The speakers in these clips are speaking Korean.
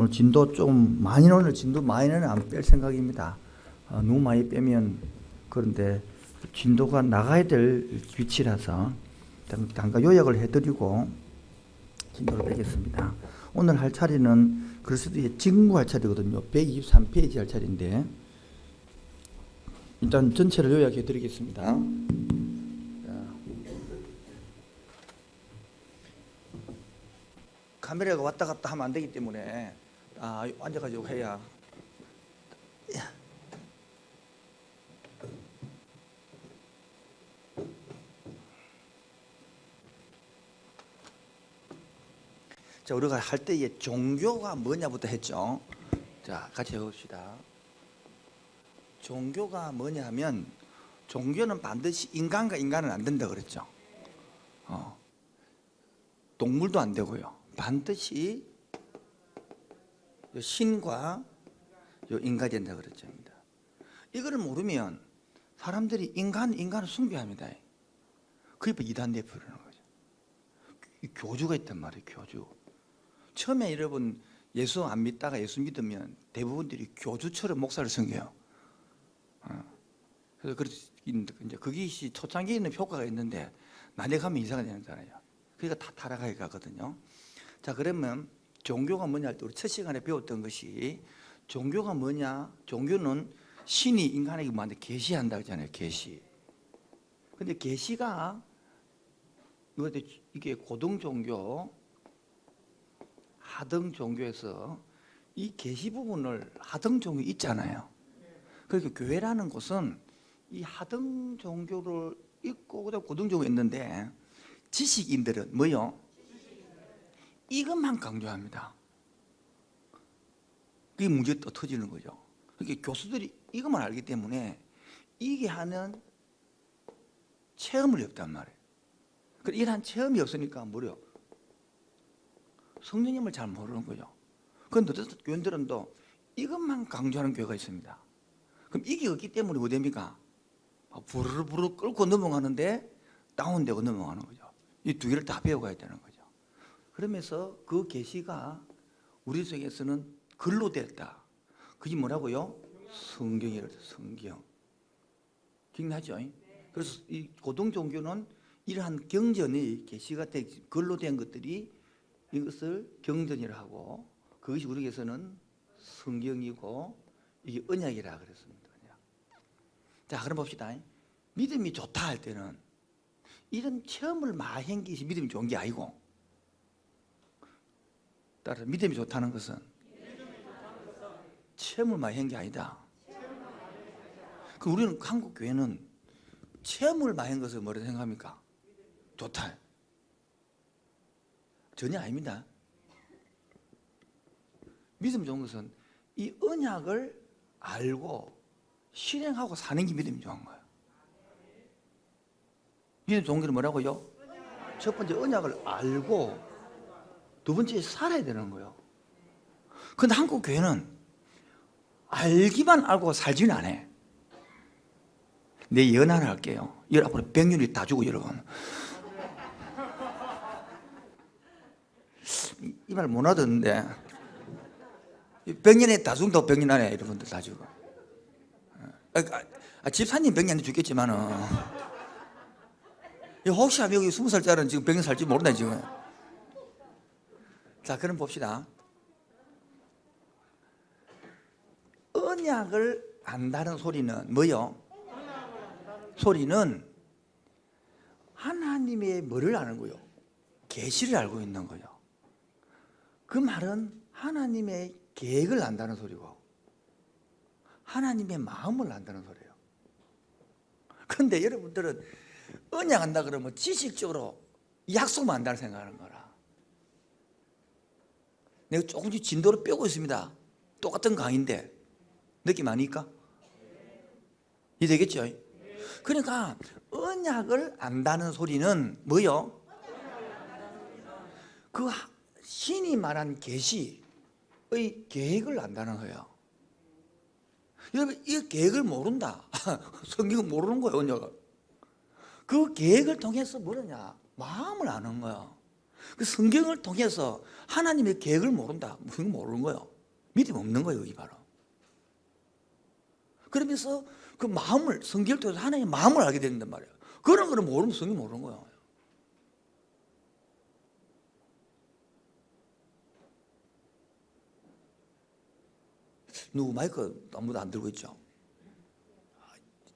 오늘 진도 좀 많이 오늘 진도 많이는 안 뺄 생각입니다. 너무 많이 빼면 그런데 진도가 나가야 될 위치라서 잠깐 요약을 해드리고 진도를 빼겠습니다. 오늘 할 차례는 그리스도의 증거 할 차례거든요. 123페이지 할 차례인데 일단 전체를 요약해 드리겠습니다. 카메라가 왔다 갔다 하면 안 되기 때문에 앉아가지고 해야. 자, 우리가 할 때에 종교가 뭐냐부터 했죠. 자, 같이 해봅시다. 종교가 뭐냐 하면 종교는 반드시 인간과 인간은 안 된다 그랬죠. 동물도 안 되고요. 반드시 신과 인간이 된다 그랬죠. 이거를 모르면 사람들이 인간을 숭배합니다. 그게 이단 대표라는 거죠. 교주가 있단 말이에요. 교주. 처음에 여러분 예수 안 믿다가 예수 믿으면 대부분들이 교주처럼 목사를 섬겨요. 그래서 이제 그것이 초창기에 있는 효과가 있는데 나중에 가면 이상이 되는 거잖아요. 그러니까 다 타락하게 가거든요. 자, 그러면 종교가 뭐냐 할 때 우리 첫 시간에 배웠던 것이 종교가 뭐냐? 종교는 신이 인간에게 뭐한테 계시한다 그러잖아요. 계시. 근데 계시가 이게 고등 종교, 하등 종교에서 이 계시 부분을 하등 종교 있잖아요. 그러니까 교회라는 곳은 이 하등 종교를 있고 그다음 고등 종교 있는데 지식인들은 뭐요? 이것만 강조합니다. 그게 문제가 또 터지는 거죠. 그러니까 교수들이 이것만 알기 때문에 이게 하는 체험을 없단 말이에요. 이러한 체험이 없으니까 뭐래요? 성령님을 잘 모르는 거죠. 그런데 교인들은 또 이것만 강조하는 교회가 있습니다. 그럼 이게 없기 때문에 뭐 됩니까? 부르르 끌고 넘어가는데 다운되고 넘어가는 거죠. 이 두 개를 다 배워가야 되는 거죠. 그러면서 그 계시가 우리 속에서는 글로 됐다. 그게 뭐라고요? 성경이라고 해요. 성경. 기억나죠? 그래서 이 고등 종교는 이러한 경전이 계시가 글로 된 것들이 이것을 경전이라 하고 그것이 우리에게서는 성경이고 이게 언약이라 그랬습니다. 자, 그럼 봅시다. 믿음이 좋다 할 때는 이런 체험을 많이 한 것이 믿음이 좋은 게 아니고, 따라서 믿음이 좋다는 것은 체험을 많이 한 게 아니다. 우리는 한국 교회는 체험을 많이 한 것을 뭐라고 생각합니까? 좋다. 전혀 아닙니다. 믿음 좋은 것은 이 언약을 알고 실행하고 사는 게 믿음이 좋은 거예요. 믿음 좋은 게 뭐라고요? 첫 번째 언약을 알고 두 번째 살아야 되는 거예요. 그런데 한국 교회는 알기만 알고 살지는 안 해. 내 예언 하나 할게요. 앞으로 100년이 다 주고 여러분. 이 말 못 하던데 100년에 다 죽는다고 100년 안에 여러분들 다 죽어. 집사님 100년에 죽겠지만은 혹시 여기 20살짜리는 지금 100년 살지 모른다 지금. 자, 그럼 봅시다. 언약을 안다는 소리는 뭐요? 소리는 하나님의 뭐를 아는 거요? 계시를 알고 있는 거요. 그 말은 하나님의 계획을 안다는 소리고 하나님의 마음을 안다는 소리예요. 그런데 여러분들은 언약 한다 그러면 지식적으로 약속만 한다는 생각하는 거라. 내가 조금씩 진도를 빼고 있습니다. 똑같은 강의인데 느낌 아니까? 이해되겠죠? 그러니까 언약을 안다는 소리는 뭐요? 그 신이 말한 계시의 계획을 안다는 거예요. 여러분, 이 계획을 모른다. 성경은 모르는 거예요, 언약을. 그 계획을 통해서 뭐냐? 마음을 아는 거야. 그 성경을 통해서 하나님의 계획을 모른다. 무슨 모르는 거예요. 믿음 없는 거예요, 이 바로. 그러면서 그 마음을 성경을 통해서 하나님의 마음을 알게 된단 말이에요. 그런 거를 모르면 성경 모르는 거예요. 누구 마이크 아무도 안 들고 있죠?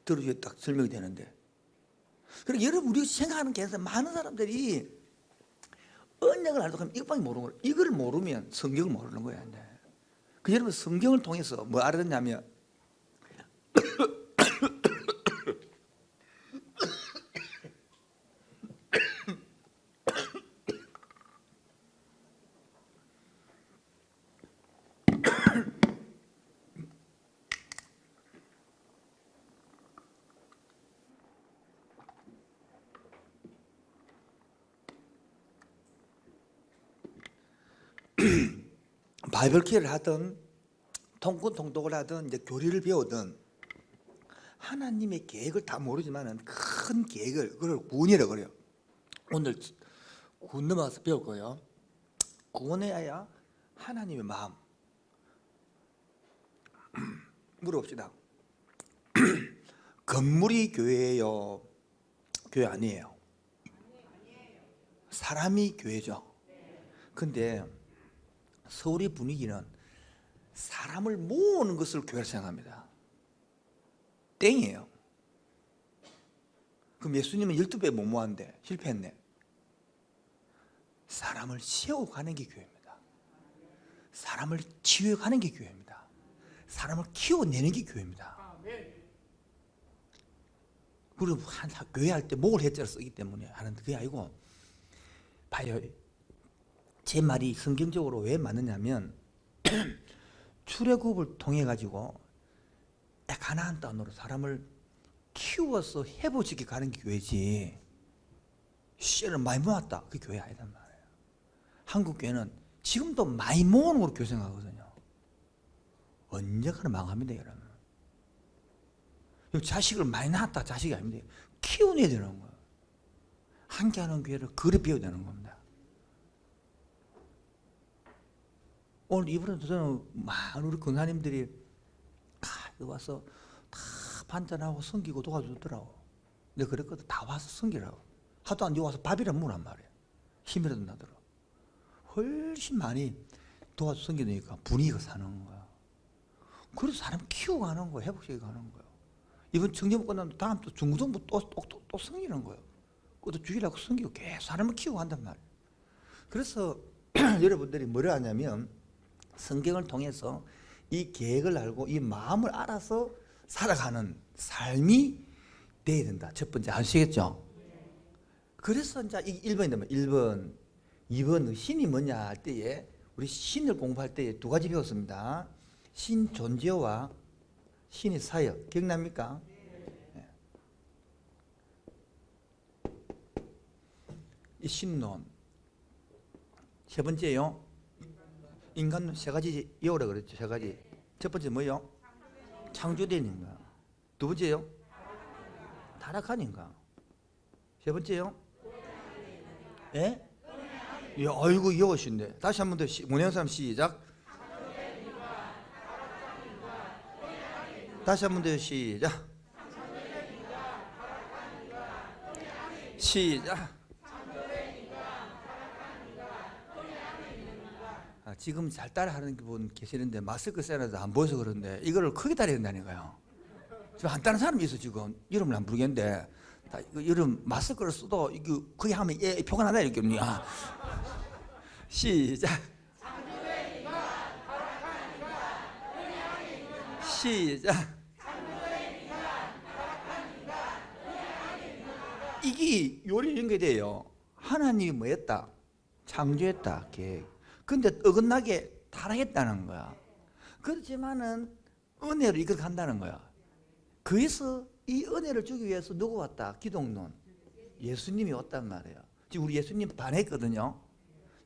들어줘야 딱 설명이 되는데. 그러니까 여러분, 우리가 생각하는 게 많은 사람들이 언약을 알고 하면 이것밖에 모르는 거예요. 이걸 모르면 성경을 모르는 거예요. 그 여러분, 성경을 통해서 뭐 알았냐면 바이블키를 하든 통독을 하든 이제 교리를 배우든 하나님의 계획을 다 모르지만은 큰 계획을, 그걸 구원이라고 그래요. 오늘 구원 넘어가서 배울 거예요. 구원해야 하나님의 마음. 물어봅시다. 건물이 교회예요? 교회 아니에요? 사람이 교회죠. 근데 서울의 분위기는 사람을 모으는 것을 교회로 생각합니다. 땡이에요. 그럼 예수님은 12배 못 모았는데 실패했네. 사람을 세워가는 게 교회입니다. 사람을 치유해가는 게 교회입니다. 사람을 키워내는 게 교회입니다. 그리고 교회 할 때 목을 해자를 쓰기 때문에 하는 그게 아니고, 봐요. 제 말이 성경적으로 왜 맞느냐면 출애굽을 통해 가지고 가나안 땅으로 사람을 키워서 회복시켜 가는 게 교회지, 씨를 많이 모았다, 그게 교회 아니단 말이에요. 한국 교회는 지금도 많이 모으는 걸로 교회 생각하거든요. 언젠가는 망합니다, 여러분. 자식을 많이 낳았다, 자식이 아닙니다. 키워내야 되는 거예요. 함께하는 교회를 그래 배워야 되는 겁니다. 오늘 이번에도 저는 많은 우리 권사님들이 와서 다 반찬하고 섬기고 도와주더라고. 내가 그랬거든. 다 와서 섬기라고. 하도 안 와서 밥이라도 먹으란 말이야. 힘이라도 나더라고. 훨씬 많이 도와서 섬기니까 분위기가 사는 거야. 그래서 사람 키우고 가는 거야. 회복시키고 가는 거야. 이번 청년부 끝나면 다음 또 중고등부 또 섬기는 거예요. 그것도 주일하고 섬기고 계속 사람을 키우고 간단 말이에요. 그래서 여러분들이 뭐라 하냐면 성경을 통해서 이 계획을 알고 이 마음을 알아서 살아가는 삶이 돼야 된다. 첫 번째 아시겠죠? 그래서 이제 1번이면 1번, 2번 신이 뭐냐 할 때에 우리 신을 공부할 때에 두 가지 배웠습니다. 신 존재와 신의 사역. 기억납니까? 네. 이 신론. 세 번째요. 인간론 세 가지 외우라 그랬죠. 세 가지. 첫 번째 뭐요? 창조된 인간. 두 번째요? 타락한 인간. 세 번째요? 예? 야, 아이고 이것인데. 다시 한 번 더 문혜영 사람 시작. 다시 한 번 더 시작. 시작. 지금 잘 따라하는 분 계시는데 마스크 써놔서 안 보여서 그런데 이거를 크게 따라야 된다니까요. 지금 안 따는 사람이 있어. 지금 이름을 안 부르겠는데 이름 마스크를 써도 이거 그게 하면 표가 나다 이렇게. 시작. 시작. 이게 요리 연결돼요. 하나님이 뭐 했다? 창조했다. 계획. 근데 어긋나게 타락했다는 거야. 그렇지만은 은혜로 이걸 간다는 거야. 그래서 이 은혜를 주기 위해서 누구 왔다? 기독론. 예수님이 왔단 말이에요. 지금 우리 예수님 반했거든요.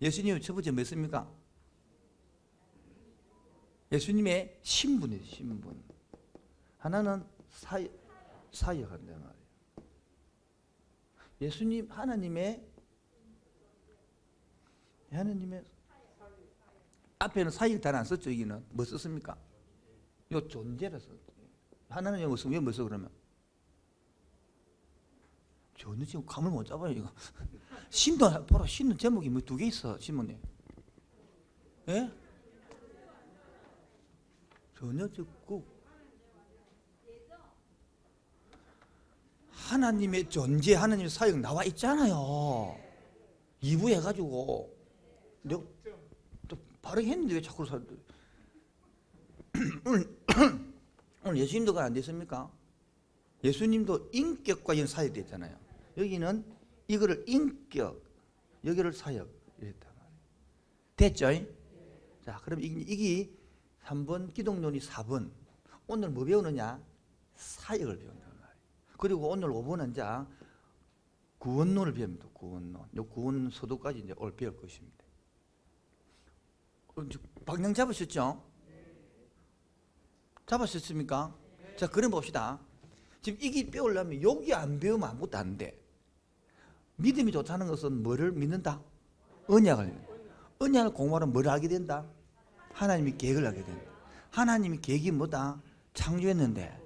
예수님이 첫 번째 뭐였습니까? 예수님의 신분이에요. 신분. 하나는 사역한단 말이에요. 예수님 하나님의 하나님의 앞에는 사역 단 안 썼죠. 여기는 뭐 썼습니까? 요 존재라 썼죠. 하나는 뭐 써? 왜 뭐 써 그러면? 저는 지금 감을 못 잡아요 이거. 신도 보라, 신도 제목이 뭐 2개 있어 신문에. 예? 전혀 듣고 하나님의 존재, 하나님의 사역 나와 있잖아요. 2부 해가지고 내가 또 발행했는데 왜 자꾸 사람들 오늘 예수님도 안 됐습니까? 예수님도 인격과 이런 사역이 됐잖아요. 여기는 이거를 인격, 여기를 사역 이랬단 말이에요. 됐죠? 자, 그럼 이게 3번, 기독론이 4번. 오늘 뭐 배우느냐? 사역을 배운단 말이에요. 그리고 오늘 5번은 자 구원론을 배웁니다. 구원론. 요 구원 서도까지 이제 오늘 배울 것입니다. 방향 잡으셨죠? 잡으셨습니까? 자, 그럼 봅시다. 지금 이게 배우려면 여기 안 배우면 아무것도 안 돼. 믿음이 좋다는 것은 뭐를 믿는다? 언약을. 언약을 공부하면 뭘 알게 된다? 하나님이 계획을 알게 된다. 하나님이 계획이 뭐다? 창조했는데,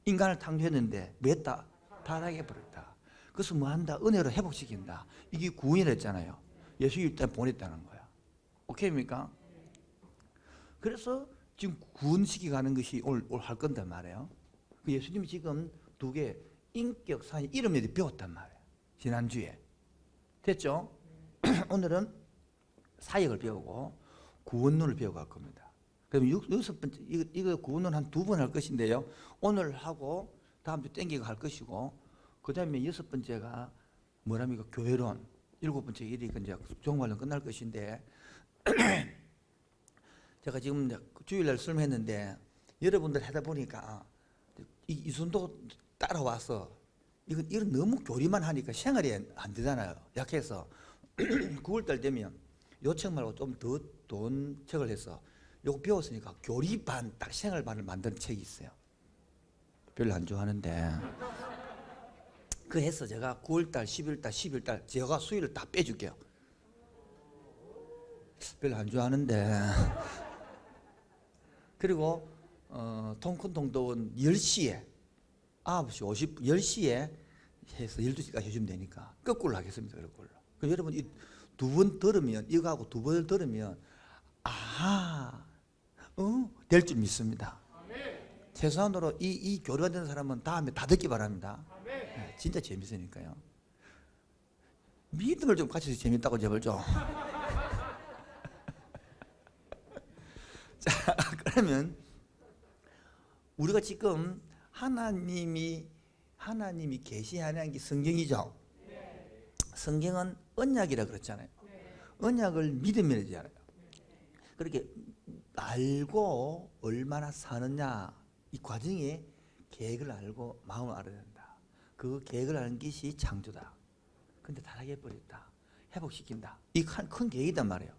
인간을 창조했는데 뭐 했다? 타락해 버렸다. 그래서 뭐 한다? 은혜로 회복시킨다. 이게 구원이라 했잖아요. 예수 일단 보냈다는 거야. 오케이입니까? 그래서 지금 구원시키 가는 것이 오늘 할 건단 말이에요. 예수님이 지금 2개 인격 사역 이름에 배웠단 말이에요. 지난주에. 됐죠? 오늘은 사역을 배우고 구원론을 배워갈 겁니다. 그럼 6번째, 이거 구원론 한 2번 할 것인데요. 오늘 하고 다음 주 땡기고 할 것이고, 그 다음에 6번째가 뭐랍니까? 교회론. 7번째 일이니까 이제 종말론 끝날 것인데, 제가 지금 주일날 설명했는데, 여러분들 하다 보니까 이순도 따라와서 이건 너무 교리만 하니까 생활이 안 되잖아요. 약해서 9월달 되면 요책 말고 좀 더 돈 책을 해서 요거 배웠으니까 교리반 딱 생활반을 만드는 책이 있어요. 별로 안 좋아하는데 그 해서 제가 9월달, 10월달, 11월달 제가 수요일을 다 빼줄게요. 별로 안 좋아하는데 그리고 통큰통도원 10시에 9시 50, 10시에 해서 12시까지 해주면 되니까 거꾸로 하겠습니다. 거꾸로. 그럼 여러분 이 2번 들으면 이거하고 2번을 들으면 될 줄 믿습니다. 최소한으로 이 교류가 되는 사람은 다음에 다 듣기 바랍니다. 네, 진짜 재밌으니까요. 믿음을 좀 같이 재밌다고 제발 좀. 자, 그러면 우리가 지금 하나님이 계시하는 게 성경이죠. 성경은 언약이라 그랬잖아요. 언약을 믿음이라 하잖아요. 그렇게 알고 얼마나 사느냐, 이 과정에 계획을 알고 마음을 알아야 된다. 그 계획을 아는 것이 창조다. 근데 타락해버렸다. 회복시킨다. 이 큰 계획이단 말이에요.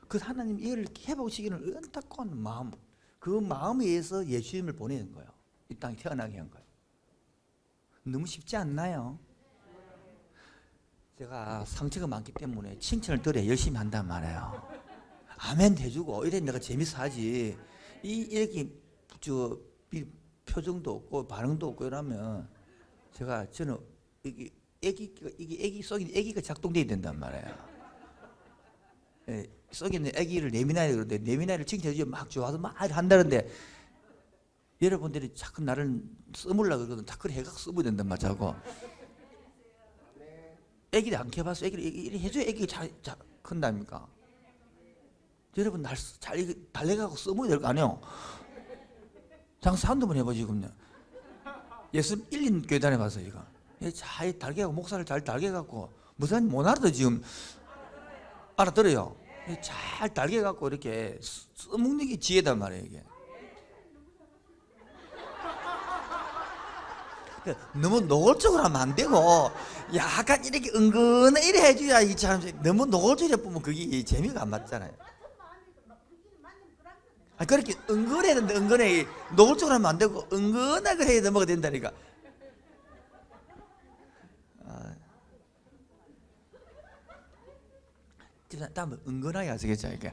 그 하나님 이를 회복시키는 안타까운 마음, 그 마음에 의해서 예수님을 보내는 거예요. 이 땅에 태어나게 한 거예요. 너무 쉽지 않나요? 제가 상처가 많기 때문에 칭찬을 들어야 열심히 한단 말이에요. 아멘 해주고 이래 내가 재밌어 하지. 이렇게 표정도 없고 반응도 없고 이러면 저는 이게 애기 속에 애기가 작동돼야 된단 말이에요. 예, 속에 있는 애기를 내미나야 그러는데 내미나를 칭찬해주면 막 좋아서 막 한다는데 여러분들이 자꾸 나를 써물라 그러거든. 자꾸 해가 써보야 된단 말이고. 애기를 안 캐봤어. 애기를 해줘야 애기가 잘 큰답니까? 여러분 날 잘 달래가고 써보야 될 거 아니에요? 장사 한두 번 해보지 그럼요. 예수 1년 교회 다녀봐서 이거. 잘 달게하고 목사를 잘 달게갖고 무슨 못 알아도 지금 알아들어요. 잘 달게갖고 이렇게 써먹는 게 지혜단 말이에요 이게. 너무 노골적으로 하면 안 되고 약간 이렇게 은근히 이래 해줘야 이 참 너무 노골적으로 보면 그게 재미가 안 맞잖아요. 그렇게 은근해야 되는데 은근히 노골적으로 하면 안 되고 은근하게 해야 넘어가 된다니까. 다음에 은근하게 하시겠죠, 이게.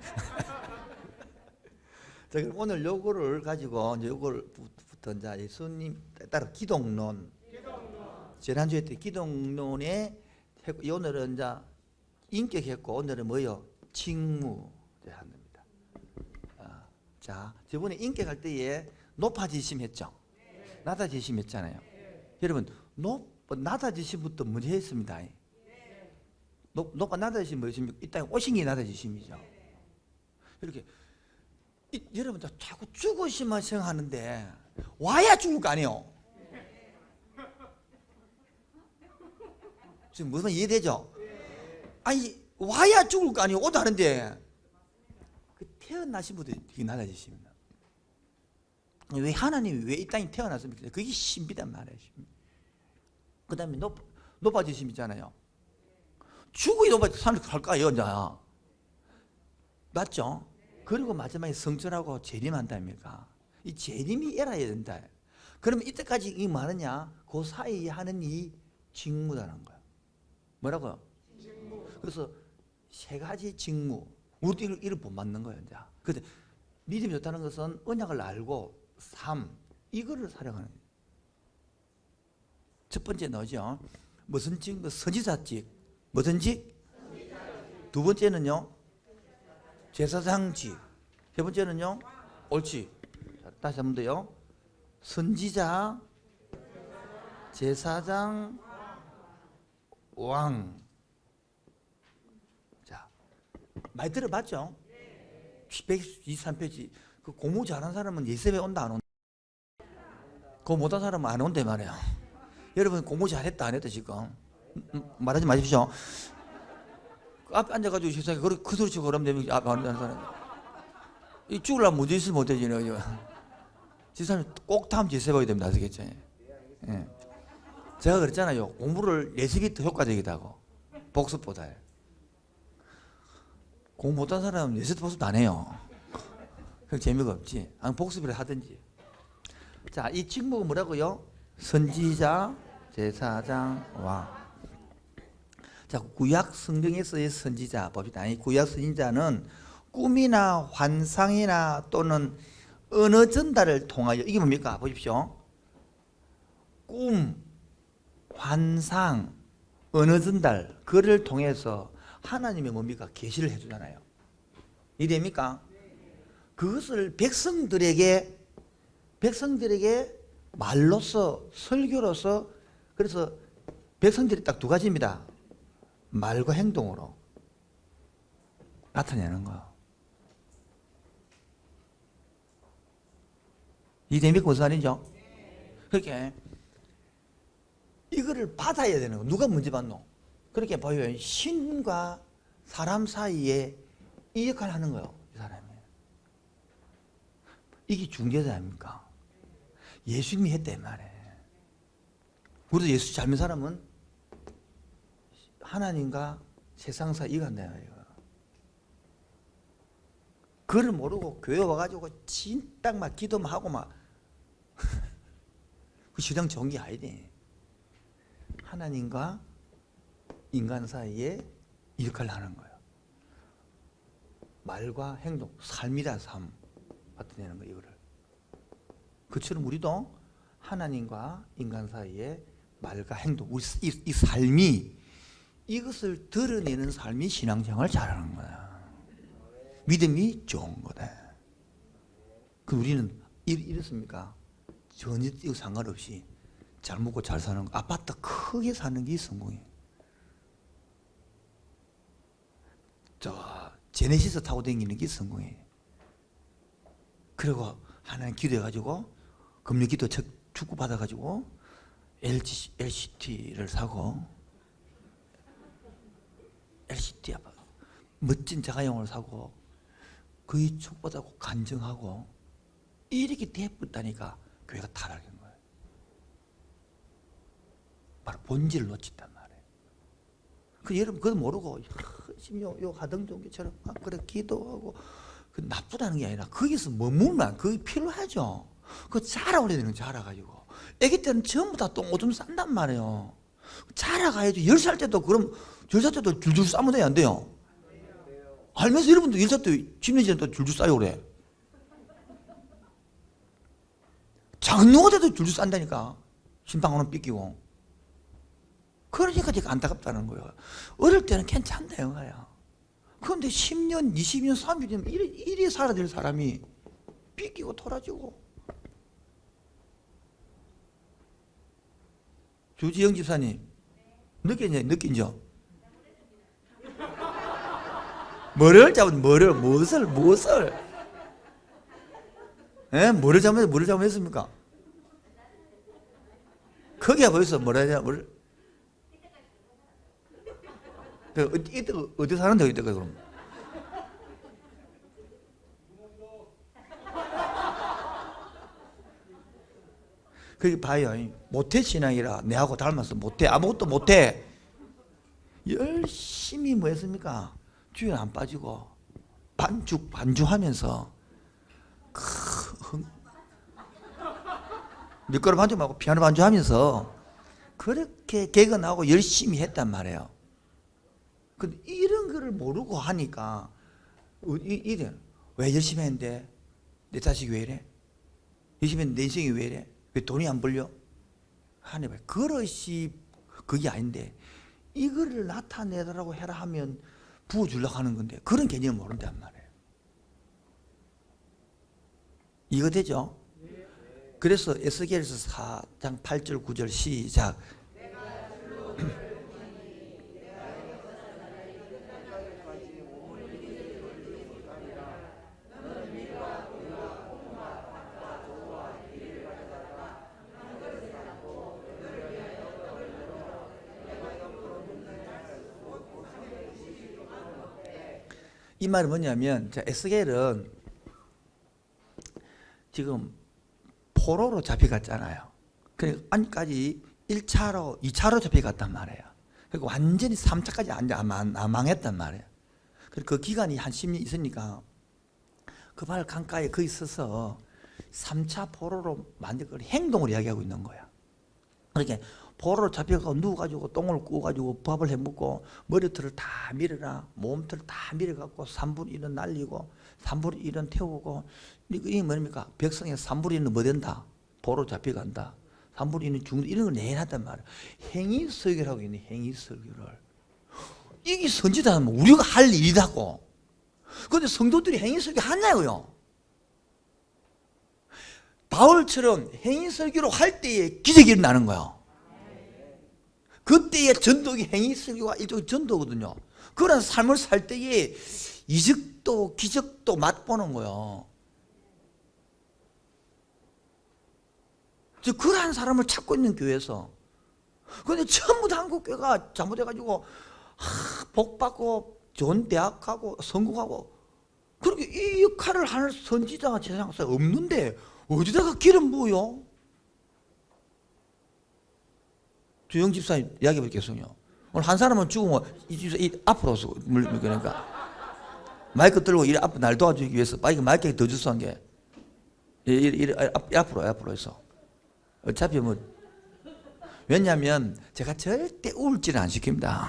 자, 그럼 오늘 요거를 가지고 이제 요거부터 이제 예수님 따라 기독론. 지난주에 때 기독론에 오늘은 이제 인격했고 오늘은 뭐요? 직무 합니다. 자, 저번에 인격할 때에 높아지심 했죠? 낮아지심 했잖아요. 여러분, 낮아지심부터 먼저 했습니다. 높아 낮아지심 뭐였습니까? 이 땅에 오신 게 낮아지심이죠. 이렇게 여러분 자꾸 죽으시만 생각하는데 와야 죽을 거 아니에요. 지금 무슨 이해되죠? 아니 와야 죽을 거 아니에요. 오도 하는데 그 태어나신 분들이 되게 낮아지십니다. 왜 하나님이 왜 이 땅에 태어났습니까? 그게 신비단 말이에요. 그 다음에 높아지심 있잖아요. 죽어야 높아져 살까요? 이제 맞죠? 그리고 마지막에 성전하고 재림한다니까. 이 재림이 일어나야 된다. 그러면 이때까지 이 뭐하느냐? 그 사이에 하는 이 직무라는 거야. 뭐라고요? 직무. 그래서 세 가지 직무. 우리도 이를 본받는 거예요. 이제. 근데 믿음이 좋다는 것은 언약을 알고 삶 이거를 살아가는 거예요. 첫 번째 뭐죠? 무슨 직? 선지자직. 무슨 직? 두 번째는요? 제사장직. 세 번째는요? 옳지. 다시 한 번 더요. 선지자, 제사장, 왕. 자, 많이 들어봤죠? 123페이지. 그 공부 잘하는 사람은 예습에 온다 안 온다? 그거 못한 사람은 안 온대 말이야. 여러분 공부 잘했다 안 했다 지금? 말하지 마십시오. 앞에 앉아가지고 세상에 그 소리 치고 그러면 되면 앞에 앉는 사람 이 죽으려면 문제 있으면 못되지. 지사님 꼭 다음 제세봐야 됩니다. 아시겠죠? 예. 제가 그랬잖아요. 공부를 예습이 더 효과적이다고 복습보다. 공부 못한 사람은 예습 복습도 안 해요. 그럼 재미가 없지. 복습이라 하든지. 자, 이 직무가 뭐라고요? 선지자, 제사장, 왕. 자, 구약 성경에서의 선지자 봅시다. 이 구약 선지자는 꿈이나 환상이나 또는 언어 전달을 통하여 이게 뭡니까? 보십시오. 꿈, 환상, 언어 전달 그를 통해서 하나님의 뭡니까? 계시를 해주잖아요. 이해됩니까? 그것을 백성들에게 말로서 설교로서 그래서 백성들이 딱 두 가지입니다. 말과 행동으로 나타내는 거예요. 이해됩니까? 무슨 말이죠? 그렇게 이거를 받아야 되는 거. 누가 문제 받노? 그렇게 보여요. 신과 사람 사이에 이 역할을 하는 거예요. 이 사람이. 이게 중개자 아닙니까? 예수님이 했단 말이에요. 우리도 예수 잘 믿는 사람은 하나님과 세상 사이 이거 한다. 그걸 모르고 교회 와가지고 진딱 막 기도만 하고 막 그 시장 좋은 게 아니네. 하나님과 인간 사이에 이 역할을 하는 거예요. 말과 행동, 삶이다 삶 받아내는 거예요. 이거를. 그처럼 우리도 하나님과 인간 사이에 말과 행동, 우리 이 삶이 이것을 드러내는 삶이 신앙생활을 잘하는 거야. 믿음이 좋은 거다. 그 우리는 이렇습니까? 전혀 이거 상관없이 잘 먹고 잘 사는 거, 아파트 크게 사는 게 성공이에요. 저 제네시스 타고 다니는 게 성공이에요. 그리고 하나님 기도해가지고 금융기도 축구 받아가지고 LCT를 사고 LCT 멋진 자가용을 사고 거의 축복받고 간증하고 이렇게 돼버렸다니까 교회가 타락한 거예요. 바로 본질을 놓쳤단 말이에요. 그 여러분 그거 모르고 요 하등종교처럼 그래 기도하고 그 나쁘다는 게 아니라 거기서 머물면 그게 필요하죠. 그 자라오래 되는 거 자라가지고 애기 때는 전부 다 똥 오줌 싼단 말이에요. 자라가야지. 10살 때도 그럼 10살 때도 줄줄 싸면 돼야 안 돼요? 알면서 여러분도 일사 때 10년 전에 또 줄줄 싸요 그래. 장로가 돼도 줄줄 싼다니까. 신방으로 삐끼고. 그러니까 제가 안타깝다는 거예요. 어릴 때는 괜찮다 이거야. 그런데 10년, 20년, 30년 이리 살아야 될 사람이 삐끼고 돌아지고. 조지영 집사님 느낀죠? 뭐를 잡은 무엇을 예? 뭐를 잘못했습니까? 거기가 벌써 어디 사는데 이때까지 그럼? 그게 봐요. 모태 신앙이라 내하고 닮아서 못해. 아무것도 못해. 열심히 뭐 했습니까? 주연 안 빠지고 반주하면서 밀가루 반주 말고 피아노 반주하면서 그렇게 개근하고 열심히 했단 말이에요. 근데 이런 거를 모르고 하니까 이래. 왜 열심히 했는데 내 자식이 왜 이래? 열심히 했는데 내 인생이 왜 이래? 왜 돈이 안 벌려? 하나님, 그것이 그게 아닌데 이거를 나타내라고 해라 하면 부어주려고 하는 건데 그런 개념을 모른단 말이에요. 이거 되죠? 그래서 에스겔서 4장 8절 9절 시작. 이 말은 뭐냐면 에스겔은 지금 포로로 잡혀갔잖아요. 그러니까 안까지 1차로 2차로 잡혀갔단 말이에요. 그리고 완전히 3차까지 안 망했단 말이에요. 그 기간이 한 10년 있으니까 그 발 강가에 거기 있어서 3차 포로로 만들 걸 행동을 이야기하고 있는 거야. 그러니까 포로로 잡혀가고 누워가지고 똥을 꾸어가지고 밥을 해먹고 머리털을 다 밀어라, 몸털을 다 밀어갖고 3분의 1은 날리고 3분의 1은 태우고. 이게 뭡니까? 백성의 3분의 1은 뭐 된다? 포로로 잡혀간다. 3분의 1은 죽는다. 이런 걸 내놨단 말이야. 행위설교를 하고 있네. 행위설교를. 이게 선지자 하면 우리가 할 일이다고. 그런데 성도들이 행위설교 하냐고요. 바울처럼 행위설교로 할 때에 기적이 일어나는 거예요. 그때의 전도기 행위설교가 일종의 전도거든요. 그런 삶을 살 때에 이적도 기적도 맛보는 거예요. 그러한 사람을 찾고 있는 교회에서. 그런데 전부 다 한국교회가 잘못해가지고 복받고 좋은 대학 가고 성공하고 그렇게 이 역할을 하는 선지자가 세상에 없는데 어디다가 기름 부어요? 조영 집사님 이야기 해볼게요. 오늘 한 사람은 죽으면 이 앞으로 오서 그러니까 마이크 들고 이 앞 날 도와주기 위해서 마이크에 더 주소 한 게 앞으로 해서 어차피 뭐 왜냐하면 제가 절대 우울증을 안 시킵니다.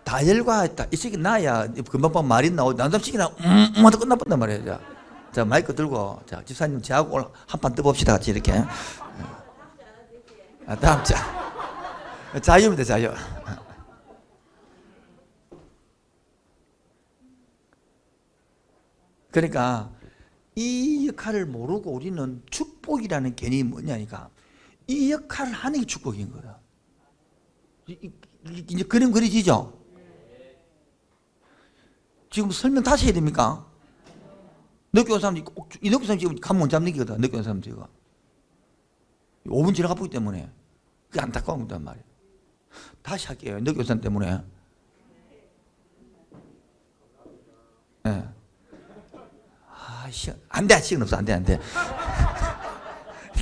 다혈과 이 새끼 나야 금방 말이 나오고 남자식이나 하다 끝나본단 말이에요. 자 마이크 들고 자 집사님 저하고 오늘 한판 떠봅시다 같이 이렇게. 다음 자유입니다. 자유. 그러니까 이 역할을 모르고 우리는 축복이라는 개념이 뭐냐니까 이 역할을 하는 게 축복인 거야. 이제 그림 그려지죠? 지금 설명 다시 해야 됩니까? 늦게 온 사람, 늦게 온 사람 지금 감 못 잡는 거다. 늦게 온 사람 지금 5분 지나가 보기 때문에 그게 안타까운 거단 말이에요. 다시 할게요. 늦게 온 사람 때문에. 네. 안 돼. 시간 없어. 안 돼.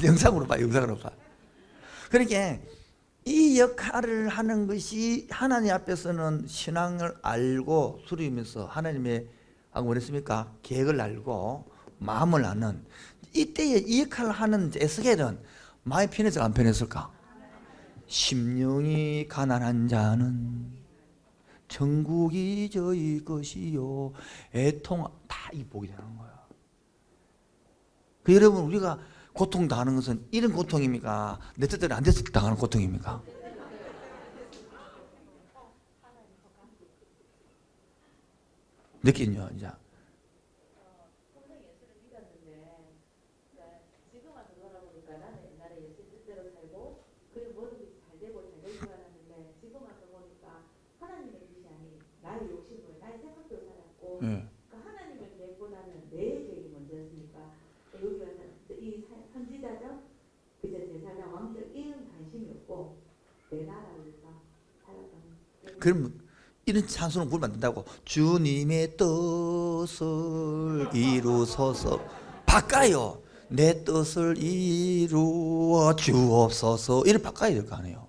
영상으로 봐. 그러니까 이 역할을 하는 것이 하나님 앞에서는 신앙을 알고 수리면서 하나님의 뭐랬습니까? 계획을 알고 마음을 아는 이때에 이 역할을 하는 에스겔은 마음이 편했을까 안 편했을까? 심령이 가난한 자는 천국이 저희 것이요 애통 다 이 복이 되는 거야. 그 여러분 우리가 고통 당하는 것은 이런 고통입니까? 내 뜻대로 안 돼서 당하는 고통입니까? 느끼냐 이제. 네. 하나님을 내보다는 내 죄가 먼저였으니까 여기 와서 이 선지자죠, 그저 제사장 왕적 이런 관심이 없고 내 나라를 위해서 살아가는. 그럼 이런 찬송을 부르면 안 된다고. 주님의 뜻을 이루소서. 바꿔요. 내 뜻을 이루어 주옵소서. 이렇게 바꿔야 될 거 아니에요.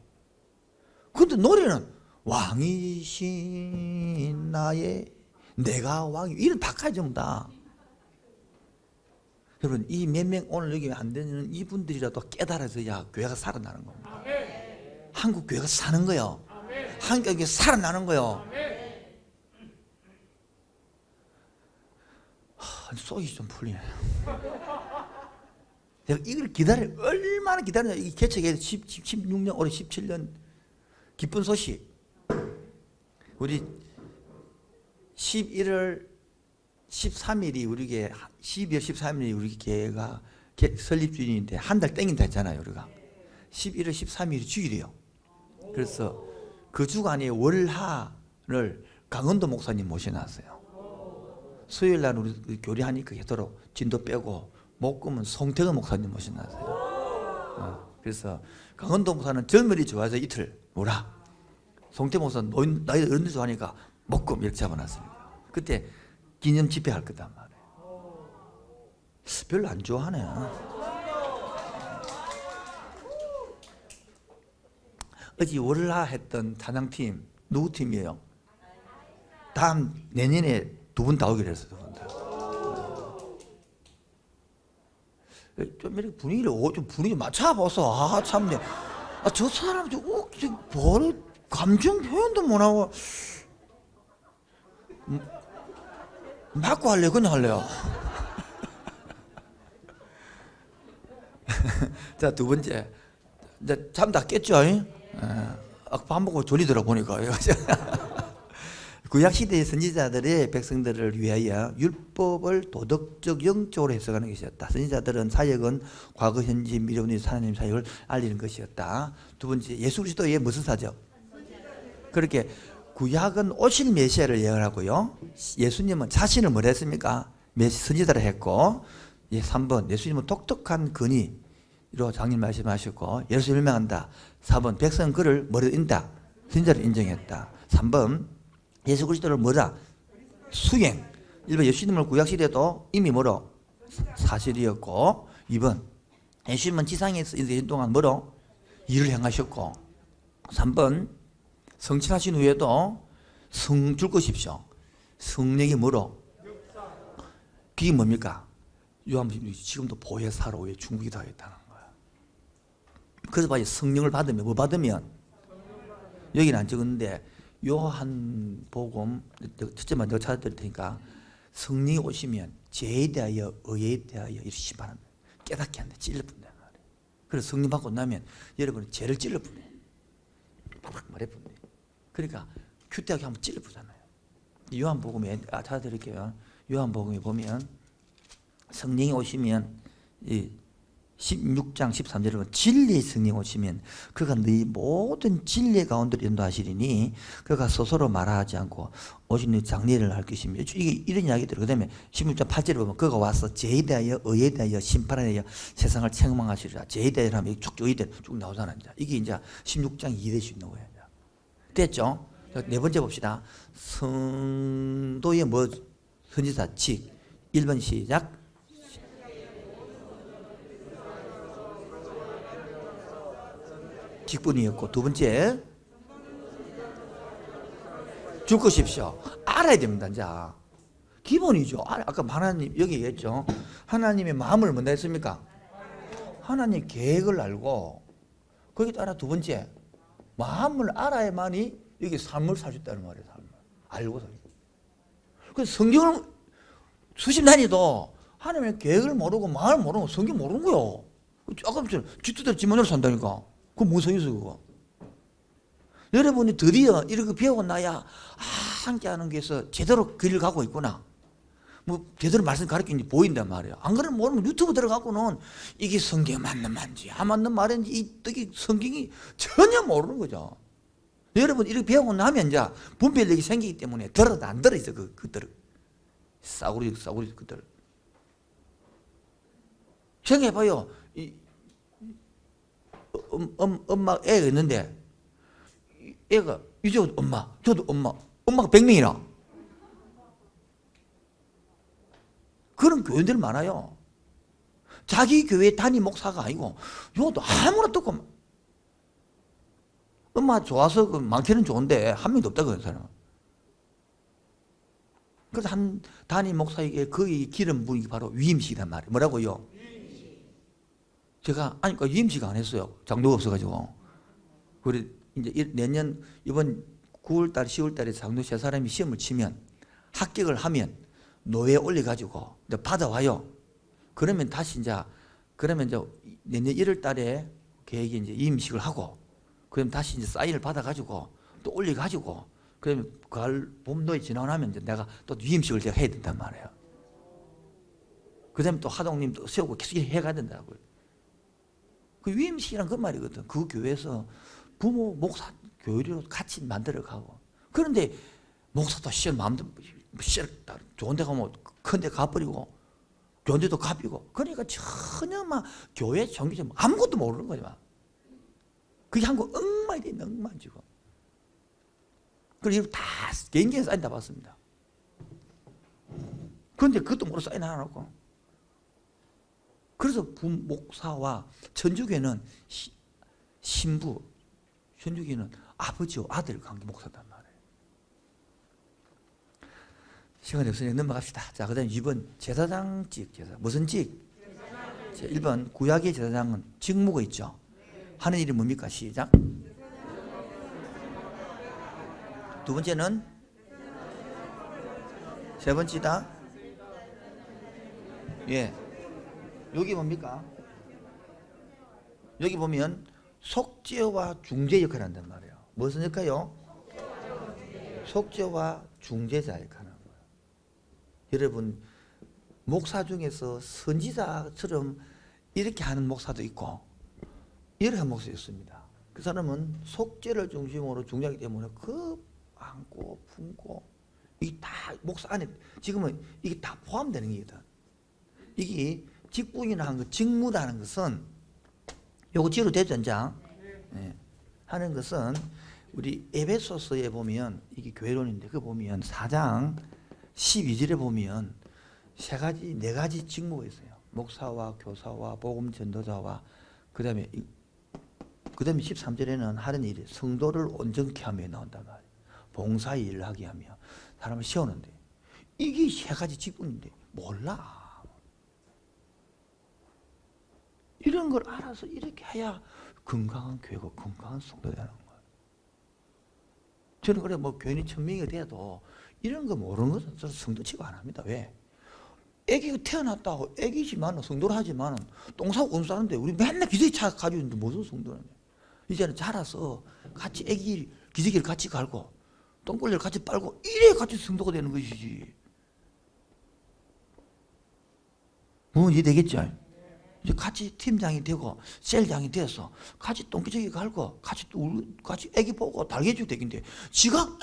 근데 노래는 왕이신 나의 내가 왕이 이런 바꿔야 전부 다. 여러분 이 몇 명 오늘 여기 안 되는 이분들이라도 깨달아서야 교회가 살아나는 겁니다. 아멘. 한국 교회가 사는 거요. 아멘. 한국 교회가 살아나는 거요. 속이 좀 풀리네. 내가 이걸 얼마나 기다렸냐. 이 개척에 16년 올해 17년 기쁜 소식. 우리 11월 13일이 우리게 12월 13일이 우리 교회가 설립주일인데 한 달 땡긴다 했잖아요. 우리가 11월 13일이 주일이에요. 그래서 그 주간에 월하를 강원도 목사님 모셔놨어요. 수요일 날 우리 교리하니까 되도록 진도 빼고 목금은 송태근 목사님 모셔놨어요. 그래서 강원도 목사는 젊은이 좋아해서 이틀 뭐라, 송태 목사는 나이 어른들 좋아하니까 목금 이렇게 잡아놨습니다. 그때 기념 집회할 거단 말이에요. 별로 안 좋아하네. 어제 월라 했던 찬양팀 누구 팀이에요? 다음 내년에 두 분 다 오기로 했어요. 두 분 다. 좀 이렇게 분위기 맞춰보소. 아 참네. 저 사람 뭐 감정 표현도 못하고 맞고 할래요? 그냥 할래요? 자, 두 번째. 이제 잠 다 깼죠? 밥 먹고 졸리더라 보니까. 구약시대의 선지자들의 백성들을 위하여 율법을 도덕적 영적으로 해석하는 것이었다. 선지자들은 사역은 과거, 현재, 미래의 하나님 사역을 알리는 것이었다. 두 번째, 예수 그리스도의 무슨 사죠? 그렇게 구약은 오실 메시아를 예언하고요. 예수님은 자신을 뭘 했습니까? 선지자를 했고, 3번 예수님은 독특한 근위로 장님 말씀하셨고 예수 유명한다. 4번 백성은 그를 뭐로 인다? 선지자로 인정했다. 3번 예수 그리스도를 뭐다? 수행. 1번 예수님을 구약시대도 이미 뭐로? 사실이었고 2번 예수님은 지상에서 인생 동안 뭐로? 일을 행하셨고 3번 성취하신 후에도 줄 것입시오. 성령이 뭐로? 그게 뭡니까? 요한복음 지금도 보혜사로 왜 중국이 하겠다는 거야. 그래서 봐요. 성령을 받으면 뭐 받으면? 여기는 안 적었는데 요한복음 첫째만 내가 찾아드릴 테니까 성령이 오시면 죄에 대하여 의에 대하여 이렇게 심판합니다. 깨닫게 한다. 찔러 뿐다. 그래서 성령 받고 나면 여러분은 죄를 찔러 뿐다. 팍팍 말해 뿐다. 그러니까 큐대하게 한번 찔러 보잖아요. 요한복음에 찾아드릴게요. 요한복음에 보면 성령이 오시면 이 16장 13절에 보면 진리의 성령 오시면 그가 너희 모든 진리 가운데로 인도하시리니 그가 스스로 말하지 않고 오직 너희 장례를 할 것이며 이게 이런 이야기들. 그 다음에 16장 8절에 보면 그가 와서 죄에 대하여 의에 대하여 심판에 대하여 세상을 책망하시리라. 죄에 대하여 하면 쭉 나오잖아요. 이게 이제 16장 2대에 있는 거예요. 됐죠? 네 번째 봅시다. 성도의 뭐 선지자 칙 1번 시작. 직분이었고 두 번째 줄 것입시오. 알아야 됩니다. 이제 기본이죠. 아까 하나님 여기 얘기했죠. 하나님의 마음을 뭔다 했습니까? 하나님 계획을 알고 거기에 따라 두 번째 마음을 알아야만이 여기 삶을 살 수 있다는 말이에요. 삶을. 알고서. 그 성경을 수십 년이도 하나님의 계획을 모르고 마음을 모르고 성경 모르는 거요. 아까부터 쥐뚜들 지문으로 산다니까. 그거 무슨 소리있어 그거. 여러분이 드디어 이렇게 배우고 나야 함께하는 게서 제대로 길을 가고 있구나. 뭐 제대로 말씀 가르치는지 보인단 말이에요. 안 그러면 모르면 유튜브 들어가고는 이게 성경 맞는 말인지 안 맞는 말인지 이 떡이 성경이 전혀 모르는 거죠. 여러분 이렇게 배우고 나면 이제 분별력이 생기기 때문에 들어도 안 들어 있어 그들을. 싸구리 그들. 생각해봐요. 엄마 애가 있는데 애가 이제 엄마 저도 엄마가 100명이나 그런 교인들 많아요. 자기 교회 단임 목사가 아니고 요도 아무나 듣고 엄마 좋아서 많게는 좋은데 한 명도 없다 그런 사람. 그래서 한 단임 목사에게 거기 기름 부은 게 바로 위임식이란 말이에요. 뭐라고요? 제가 아니 위임식 안 했어요. 장로가 없어가지고. 그래 이제 내년 이번 9월달 10월달에 장로 세 사람이 시험을 치면 합격을 하면 노예에 올려가지고 이제 받아와요. 그러면 다시 그러면 내년 1월달에 계획이 이제 임식을 하고, 그럼 다시 이제 사인을 받아가지고 또 올려가지고, 그러면 가을 봄노에 지나고 나면 이제 내가 또 위임식을 제가 해야 된단 말이에요. 그다음에 또 하동님 또 세우고 계속 해가야 된다고요. 그 위임식이란 그 말이거든. 그 교회에서 부모, 목사, 교회로 같이 만들어가고. 그런데 목사도 시절 마음대로 시절 좋은 데 가면 큰 데 가버리고 좋은 데도 갚이고, 그러니까 전혀 막 교회 종교적 아무것도 모르는 거지 막. 그게 한국 엉망이 돼 있는 엉망 지금. 그리고 다 개인적인 사인 다 받습니다. 그런데 그것도 모르고 사인 하나 놓고. 그래서 부목사와 천주교는 신부, 천주교는 아버지와 아들 관계 목사단 말이에요. 시간이 없으니 넘어갑시다. 자, 그 다음에 2번 제사장직, 무슨 직? 1번 구약의 제사장은 직무가 있죠. 하는 일이 뭡니까? 시작. 두 번째는 세 번째다. 예. 여기 뭡니까? 여기 보면 속죄와 중재 역할을 한단 말이에요. 무슨 역할요? 속죄와 중재자 역할을 하는 거예요. 여러분 목사 중에서 선지자처럼 이렇게 하는 목사도 있고 이렇게 하는 목사도 있습니다. 그 사람은 속죄를 중심으로 중재하기 때문에 그 안고 품고 이게 다 목사 안에 지금은 이게 다 포함되는 거거든. 이게 직분이라는 것, 직무라는 것은 요거 지로 되죠, 전장. 네. 하는 것은 우리 에베소서에 보면 이게 교회론인데 그 보면 4장 12절에 보면 네 가지 직무가 있어요. 목사와 교사와 복음 전도자와 그다음에 13절에는 하는 일이 성도를 온전케 하며 나온단 말이에요. 봉사의 일을 하게 하며 사람을 세우는데 이게 세 가지 직분인데 몰라. 이런 걸 알아서 이렇게 해야 건강한 교회고 건강한 성도가 되는 거예요. 저는 그래 뭐 교인이 1000명이 돼도 이런 거 모르는 것은 저는 성도 취급 안 합니다. 왜? 애기가 태어났다고 애기지만 성도를 하지만 똥 싸고 운 싸는데 우리 맨날 기저귀 차 가지고 있는데 무슨 성도라냐. 이제는 자라서 같이 애기 기저귀를 같이 갈고 똥꼬리를 같이 빨고 이래 같이 성도가 되는 것이지. 뭐 이해되겠죠? 이제 같이 팀장이 되고 셀장이 돼서 같이 똥기저귀 갈고 같이 애기 보고 달개주고 되긴데 지가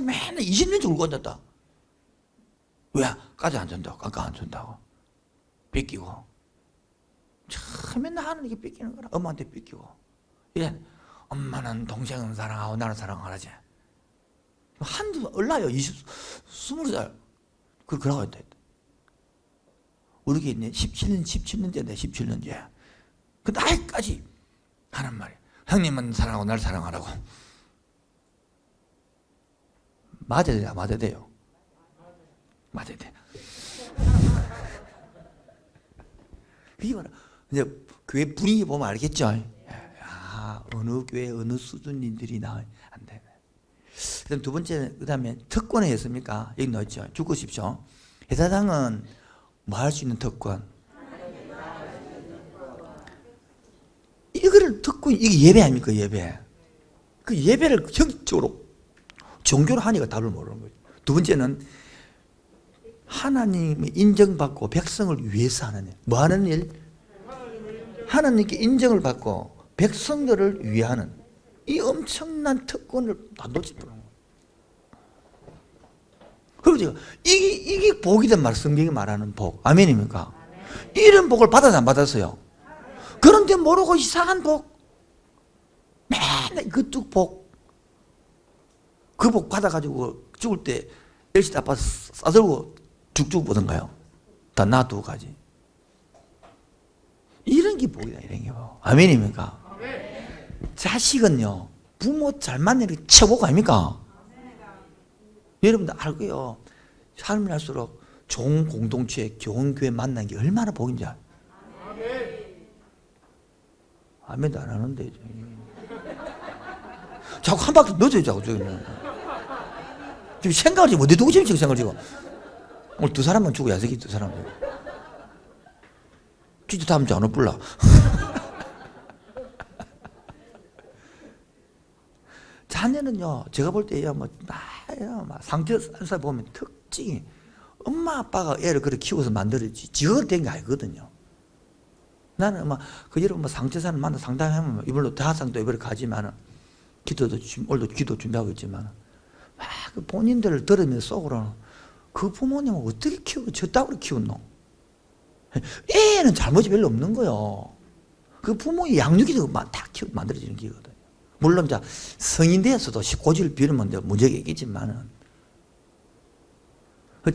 맨날 20년째 울고 앉았다. 왜? 까지 안 준다고 깜깜 안 준다고 뺏기고 참 맨날 하는 게 뺏기는 거라. 엄마한테 뺏기고 이래 엄마는 동생은 사랑하고 나는 사랑하지. 한두 얼라요 20살 그러고 있다. 우리게 있네. 17년째인데 17년째. 그 나이까지 하는 말이야. 형님은 사랑하고 날 사랑하라고. 맞아야 돼요. 맞아야 돼. 그게 뭐라. 이제 교회 분위기 보면 알겠죠? 아, 어느 교회 어느 수준인들이 안 돼. 그다음 두 번째, 그다음에 특권이 있습니까? 여기 넣었죠. 죽고 싶죠. 제사장은 뭐 할 수 있는 특권? 이거를 특권, 이게 예배 아닙니까? 예배. 그 예배를 형식적으로 종교로 하니까 답을 모르는 거죠. 두 번째는 하나님의 인정받고 백성을 위해서 하는 일. 뭐 하는 일? 하나님께 인정을 받고 백성들을 위하는 이 엄청난 특권을 다 놓치더라고요. 그리고 제가 이게 복이란 말, 성경이 말하는 복. 아멘입니까? 이런 복을 받아서 안 받았어요. 그런데 모르고 이상한 복. 맨날 그쪽 복. 그 복 받아가지고 죽을 때 LCD 아빠 싸들고 죽죽 보던가요? 다 놔두고 가지. 이런 게 복이다, 이런 게 복. 아멘입니까? 자식은요, 부모 잘 만나는 게 최고가 아닙니까? 여러분들 알고요. 삶을 할수록 좋은 공동체, 좋은 교회 만나는 게 얼마나 복인지 알아요. 아멘도 안 하는데. 자꾸 한 바퀴 넣어줘요, 자꾸. 지금 생각을 지금 어디 두고 지금 생각을 지금. 오늘 두 사람만 주고 야석이 두 사람. 진짜 다음 주에 안 올불라. 자녀는요, 제가 볼 때야, 상처 산 보면 특징이 엄마 아빠가 애를 그렇게 키워서 만들었지, 지가 된 게 아니거든요. 나는 여러분 상처산을 만나 상담하면 이번로 대학상도 이번에 가지만은 기도도 오늘도 기도 준비하고 있지만 그 본인들을 들으면서 속으로는 그 부모님은 어떻게 키우고 저 따위로 키웠노? 애는 잘못이 별로 없는 거요. 그 부모의 양육이 다 만들어지는 기거든요. 물론 성인 되어서도 고집을 비우면 문제가 있겠지만은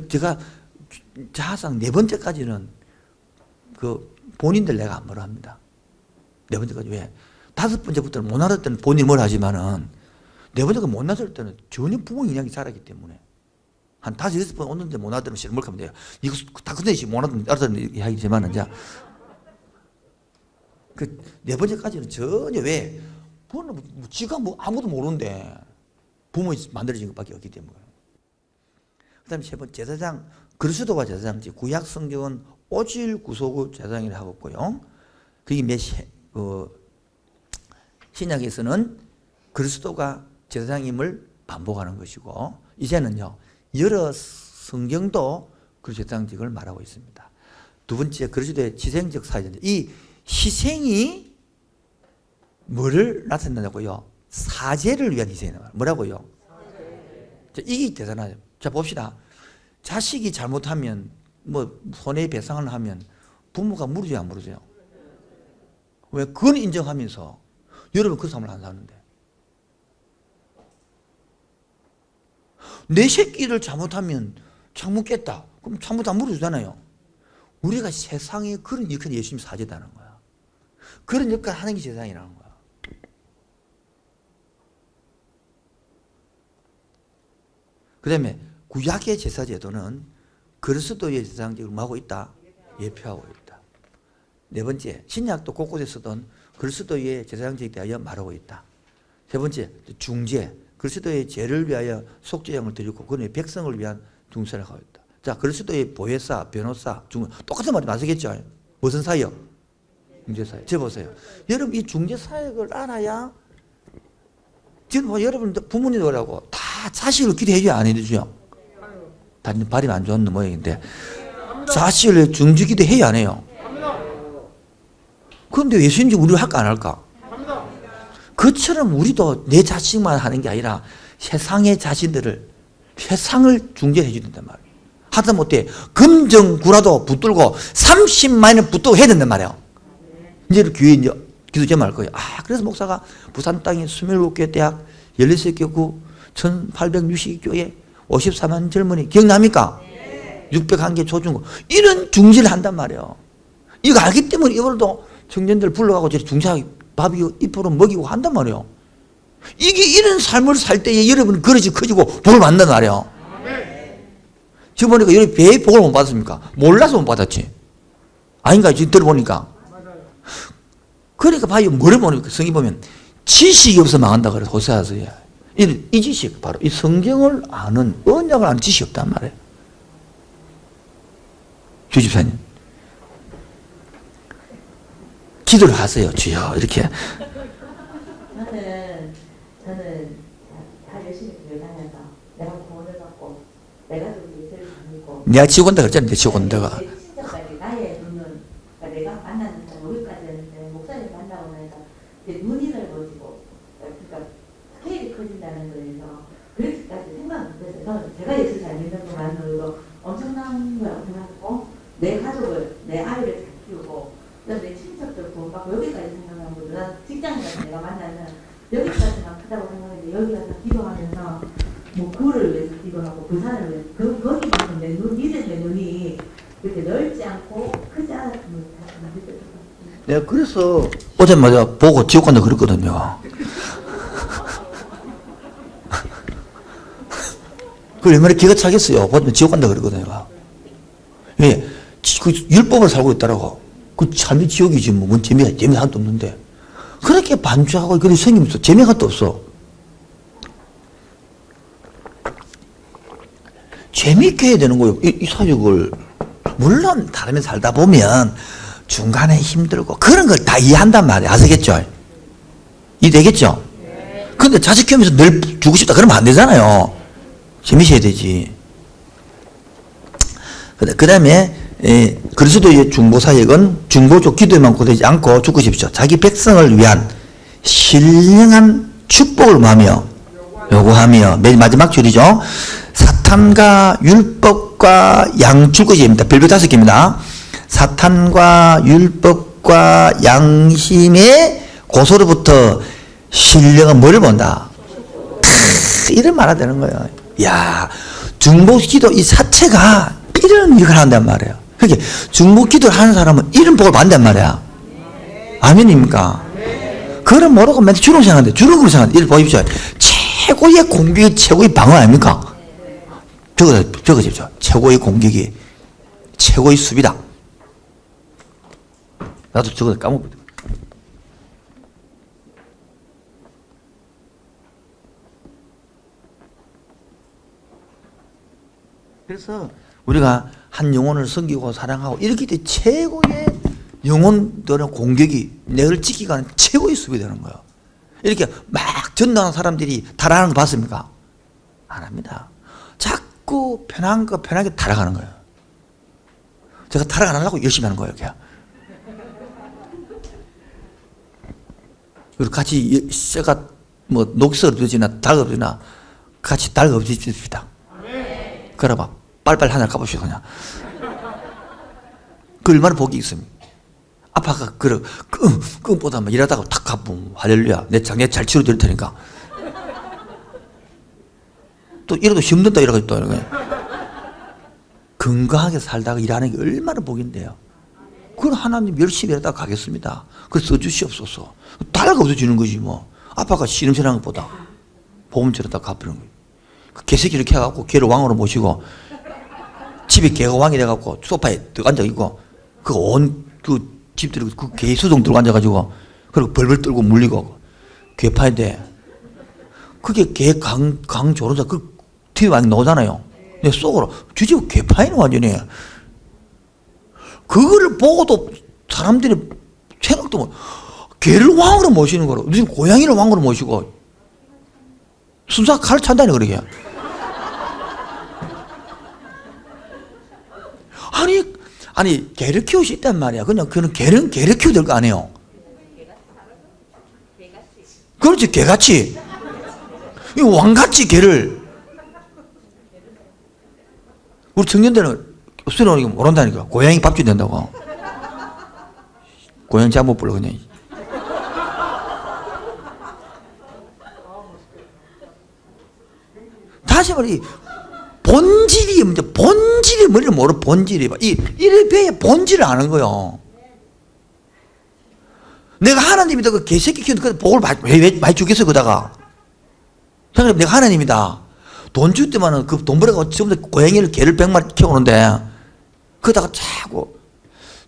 제가 자상 네 번째까지는 그 본인들 내가 안 뭐라 합니다. 네 번째까지. 왜? 다섯 번째부터는 못 알아들 때는 본인이 뭘 하지만은 네 번째가 못 알아들 때는 전혀 부모 인양이 자라기 때문에 한 다섯 여섯 번 오는데 못 알아들으면 실물 하면 돼요. 이거 다 근데 못 알아들으면 이야기지만은 그 네 번째까지는 전혀 왜? 부모는 지가 아무도 모르는데 부모이 만들어진 것밖에 없기 때문에. 그 다음에 세 번째, 제사장, 그리스도가 제사장지. 구약 성경은 오질 구속의 제사장이라 하고 있고요. 그게 신약에서는 그리스도가 제사장임을 반복하는 것이고, 이제는요, 여러 성경도 그 제사장직을 말하고 있습니다. 두 번째, 그리스도의 희생적 사역인데, 이 희생이 뭐를 나타낸다고요? 사죄를 위한 희생이에요. 뭐라고요? 이게 대단하죠. 자, 봅시다. 자식이 잘못하면 손해배상을 하면 부모가 물으죠, 안 물으세요? 왜? 그건 인정하면서 여러분 그 삶을 안 사는데 내 새끼를 잘못하면 창문 깼다. 그럼 창문 다 물어주잖아요. 우리가 세상에 그런 역할을 열심히 사죄다는 거야. 그런 역할을 하는 게 세상이라는 거야. 그 다음에 구약의 제사제도는 그리스도의 제사장직을 하고 있다? 예표하고 있다. 네 번째, 신약도 곳곳에 쓰던 그리스도의 제사장직에 대하여 말하고 있다. 세 번째, 중재, 그리스도의 죄를 위하여 속죄양을 드리고 그의 백성을 위한 중세를 하고 있다. 자, 그리스도의 보혜사, 변호사, 똑같은 말이 맞겠죠? 무슨 사역? 중재사역. 저 보세요. 여러분 이 중재사역을 알아야 지금 여러분 부모님도 그러고 다 자식을 기대해 줘야 안 해주죠? 단지 발이 안 좋은 모양인데 자식을 중지기도 해야 안 해요. 그런데 예수님이 우리를 할까 안 할까? 그처럼 우리도 내 자식만 하는 게 아니라 세상의 자신들을 세상을 중재해 줘야 된단 말이에요. 하다 못해 금정구라도 붙들고 30만원 붙들고 해야 된단 말이에요. 이제 교회 기도 좀 할 거예요. 그래서 목사가 부산 땅에 27개 대학 16개 1860교회 54만 젊은이 기억납니까? 601개 초중고 이런 중지를 한단 말이에요. 이거 알기 때문에 이걸도 청년들 불러가고 중사하게 밥 입으로 먹이고 한단 말이에요. 이게 이런 삶을 살 때에 여러분 그릇이 커지고 복을 받는단 말이에요. 지금 보니까 여러분 배의 복을 못 받았습니까? 몰라서 못 받았지. 아닌가요? 지금 들어보니까. 그러니까 봐요. 뭐를 보니까 성경 보면 지식이 없어 망한다 그래서 호세아서에 이 지식, 바로 이 성경을 아는, 언약을 아는 지식이 없단 말이에요. 주집사님. 기도를 하세요, 주여. 이렇게. 저는 다 열심히 교회 다녀서 내가 구원을 받고 내가 좀 예수를 믿고 내가 지옥 온다 그랬잖아, 내 지옥 온다가. 내 친척까지 나의 눈은 그러니까 내가 만나는 사람 여기까지 했는데 목사님 만나고 나서 이제 눈이 넓어지고 그러니까 스케일이 커진다는 거에서 그렇게까지 생각 못했어요. 저는 제가 예수 잘 믿는 것만으로도 엄청난 거라고 생각하고 내 가족을 내 아이를 잘 키우고 그다음에 내 친척들 구원받고 여기까지 생각하고 난 직장에 가서 내가 만나는 여기까지만 크다고 생각했는데 여기 가서 기도하면서 뭐 그를 위해서 기도하고 그 산을 위해서 거기서 내 눈, 믿음의 눈이 이렇게 넓지 않고 크지 않았으면 느꼈던 것 같습니다. 내가 그래서 오자마자 보고 지옥 간다 그랬거든요. 그 얼마나 기가 차겠어요. 보면 지옥 간다 그랬거든요. 예, 그 율법을 살고 있더라고. 그 삶이 지옥이지 뭐. 뭔 재미가 하나도 없는데. 그렇게 반주하고 그렇게 생기면서 재미가 또 없어. 재미있게 해야 되는 거예요. 이 사역을. 물론 다르면 살다 보면 중간에 힘들고 그런 걸 다 이해한단 말이에요. 아시겠죠? 이해되겠죠? 근데 자식 키우면서 늘 주고 싶다 그러면 안 되잖아요. 재미있어야 되지. 그 다음에 그리스도의 중보사역은 중보적 기도에만 고되지 않고 죽고 싶죠. 자기 백성을 위한 신령한 축복을 요구하며 맨 마지막 줄이죠. 사탄과 율법과 양출구제입니다. 별별 5개입니다. 사탄과 율법과 양심의 고소로부터 신령한 뭐를 본다? 이런 말이 되는 거예요. 야, 중보기도 이 자체가 이런 일을 한단 말이에요. 그러니까 중보기도를 하는 사람은 이런 복을 받는단 말이야. 아멘입니까? 그걸 모르고 맨날 주름 생각하는데 주름으로 생각하는데 이를 보십시오. 최고의 공격이 최고의 방어 아닙니까? 적어집시오. 최고의 공격이 최고의 수비다. 나도 저거 까먹었다. 그래서 우리가 한 영혼을 섬기고 사랑하고 이렇게 때 최고의 영혼들은 공격이 내를 지키고 하는 최고의 수비되는 거예요. 이렇게 막 전도하는 사람들이 타락하는 거 봤습니까? 안 합니다. 자꾸 편한 거 편하게 타락하는 거예요. 제가 타락 안 하려고 열심히 하는 거예요. 이렇게. 그리고 같이 쇠가 뭐 녹슬 없어지나 달 없어지나 같이 달 없어집시다. 그래봐. 빨빨 하나 까보시오 그냥. 그 얼마나 복이 있습니까? 아빠가 그래 끔보다 막 일하다가 탁 가보면 할렐루야 내 잘 치료될 테니까. 또 이래도 힘든다 이러고 또 이러고. 건강하게 살다가 일하는 게 얼마나 복인데요. 그걸 하나님 열심히 일하다가 가겠습니다. 그걸 써주시옵소서. 딸가 없어지는 거지 뭐. 아빠가 시름시는 것보다 보험 치렀다가 갚는 거예요. 그 개새끼 이렇게 해갖고 개를 왕으로 모시고 집에 개가 왕이 돼갖고 소파에 앉아있고 그 집들이 그 개 수동 들고 앉아가지고 그리고 벌벌 떨고 물리고 개 파야 돼. 그게 개 강 조련사 그 TV 많이 나오잖아요. 내 속으로 주제가 개 파이는 완전히. 그거를 보고도 사람들이 생각도 못. 개를 왕으로 모시는 거로 무슨 고양이를 왕으로 모시고 순사 칼을 찬다니 그러게. 아니 개를 키울 수 있단 말이야. 그냥 그는 개를 키워야 될 거 아니에요. 그렇지 개같이. 이 왕같이 개를. 우리 청년들은 없애놓으니까 모른다니까. 고양이 밥 줘야 된다고. 고양이 잘못 불러 그냥. 다시 말해 본질이 문제. 본질이 뭐를 모르. 본질이 이래 배에 본질을 아는 거요. 내가 하나님이다 그 개새끼 키우는 그 복을 왜 많이 주겠어 그다가. 생각해 내가 하나님이다. 돈 줄 때만은 그 돈 벌어가지고 전부 다 고양이를 개를 100마리 키우는데 그러다가 자꾸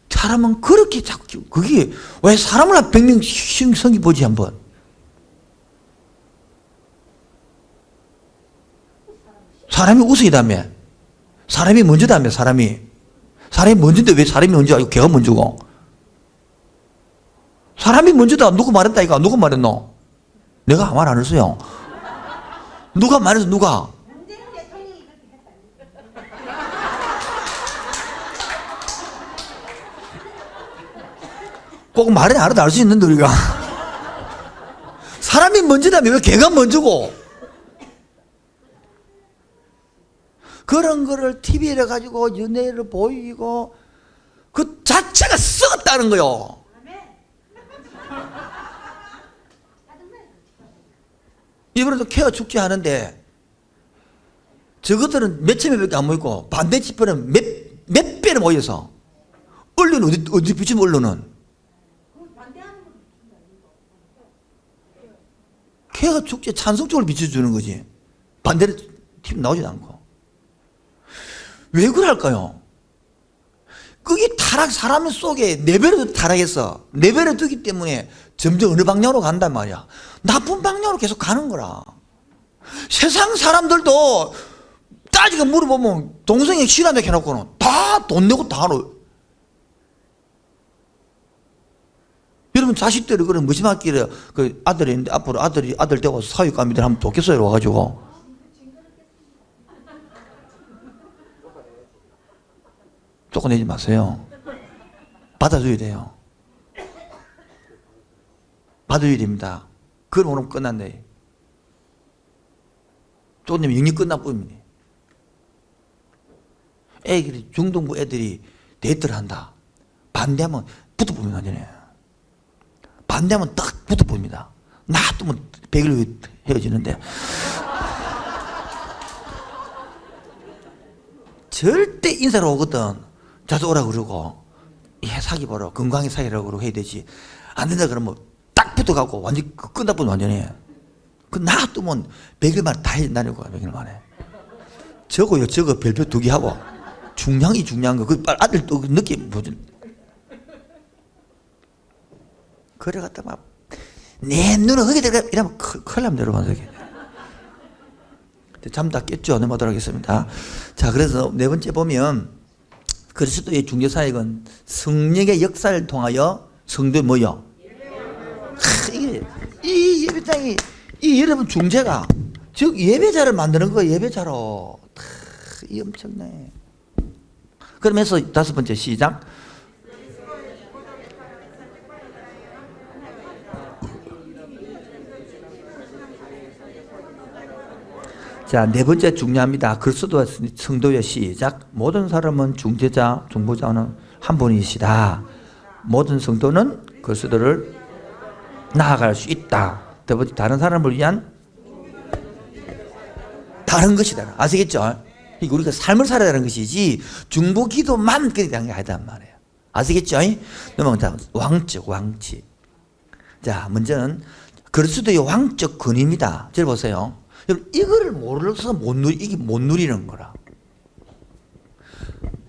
사람은 그렇게 자꾸 키우고 그게 왜 사람을 한 100명 성기 보지 한번. 사람이 우선이다며. 사람이 먼저다며, 사람이. 사람이 먼저인데 왜 사람이 먼저 아니고 개가 먼저고? 사람이 먼저다. 누구 말했다, 이거? 누가 말했노? 내가 말 안 했어요. 누가 말했어, 누가? 꼭 말은 알아도 알 수 있는데, 우리가. 사람이 먼저다며 왜 개가 먼저고? 그런 거를 TV에 가지고 연예를 보이고 그 자체가 썩었다는 거요. 이번에도 케어 축제 하는데 저것들은 몇천 명밖에 안 모이고 반대 집회는 몇 배를 모여서 언론은 어디 비추면 언론은 케어 축제 찬성 쪽을 비춰주는 거지. 반대로 TV 나오지도 않고. 왜 그럴까요? 그게 사람 속에 내버려 타락해서 내버려 두기 때문에 점점 어느 방향으로 간단 말이야. 나쁜 방향으로 계속 가는 거라. 세상 사람들도 따지고 물어보면 동성애 싫어한다 해놓고는 다 돈 내고 다 하노. 여러분 자식들이 그런 무심하기를 그 아들이 있는데 앞으로 아들 되고 사육감이들 하면 좋겠어요 와가지고. 쫓아내지 마세요. 받아줘야 돼요. 받아줘야 됩니다. 그럼 오늘 끝난대. 쫓아내면 영리 끝나뿐입니다. 애들이 중등부 애들이 데이트를 한다. 반대하면 붙어보면 안 되네. 반대하면 딱 붙어봅니다. 놔두면 100일 후에 헤어지는데. 절대 인사를 오거든. 자주 오라 그러고 사기 보러 건강히 사기라고 그러고 해야 되지. 안 된다 그러면 딱 붙어가고 완전 끝나버리면 완전히 그 놔두면 100일 만에 다 해진다는 거야. 100일 만에 저거 별표 2개 하고 중요한 거 그 아들 또 느낌 뭐지. 그래 갖다 막 내 눈을 흐게 들어 이러면 큰일 납니다 여러분. 잠 다 깼죠? 넘어가도록 하겠습니다. 자, 그래서 네 번째 보면 그리스도의 중재사역은 성령의 역사를 통하여 성도의 뭐요? 이 예배장이 이 여러분 중재가 즉 예배자를 만드는 거예요. 예배자로 이 엄청나요. 그러면서 5번째 시작. 자, 네 번째 중요합니다. 그리스도와 성도의 시작. 모든 사람은 중재자, 중보자는 한 분이시다. 모든 성도는 그리스도를 나아갈 수 있다. 두 번째, 다른 사람을 위한 다른 것이다. 아시겠죠? 이게 우리가 삶을 살아야 하는 것이지 중보 기도만 그렇게 하는 게 아니단 말이에요. 아시겠죠? 넘어갑니다. 왕치. 자, 먼저는 그리스도의 왕적 권위입니다. 잘 보세요. 여러분, 이거를 모르면서 이게 못 누리는 거라.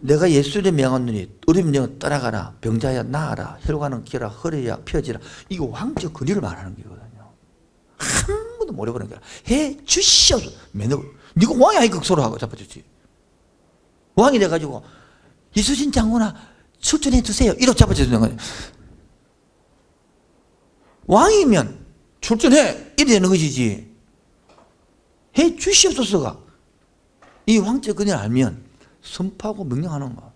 내가 예수의 명하노니 어린 명을 따라가라. 병자야 나아라. 혈관은 기라. 허리야 펴지라. 이거 왕적 권위를 말하는 거거든요. 한 번도 모르는 거야. 해 주시옵소서. 맨날 네가 왕이 아니까 극소로 하고 잡아주지. 왕이 돼가지고 이수진 장군아 출전해 주세요. 이렇게 잡아주는 거예요. 왕이면 출전해 이래 되는 것이지. 해 주시옵소서가 이 왕적 권위를 알면 선포하고 명령하는 거야.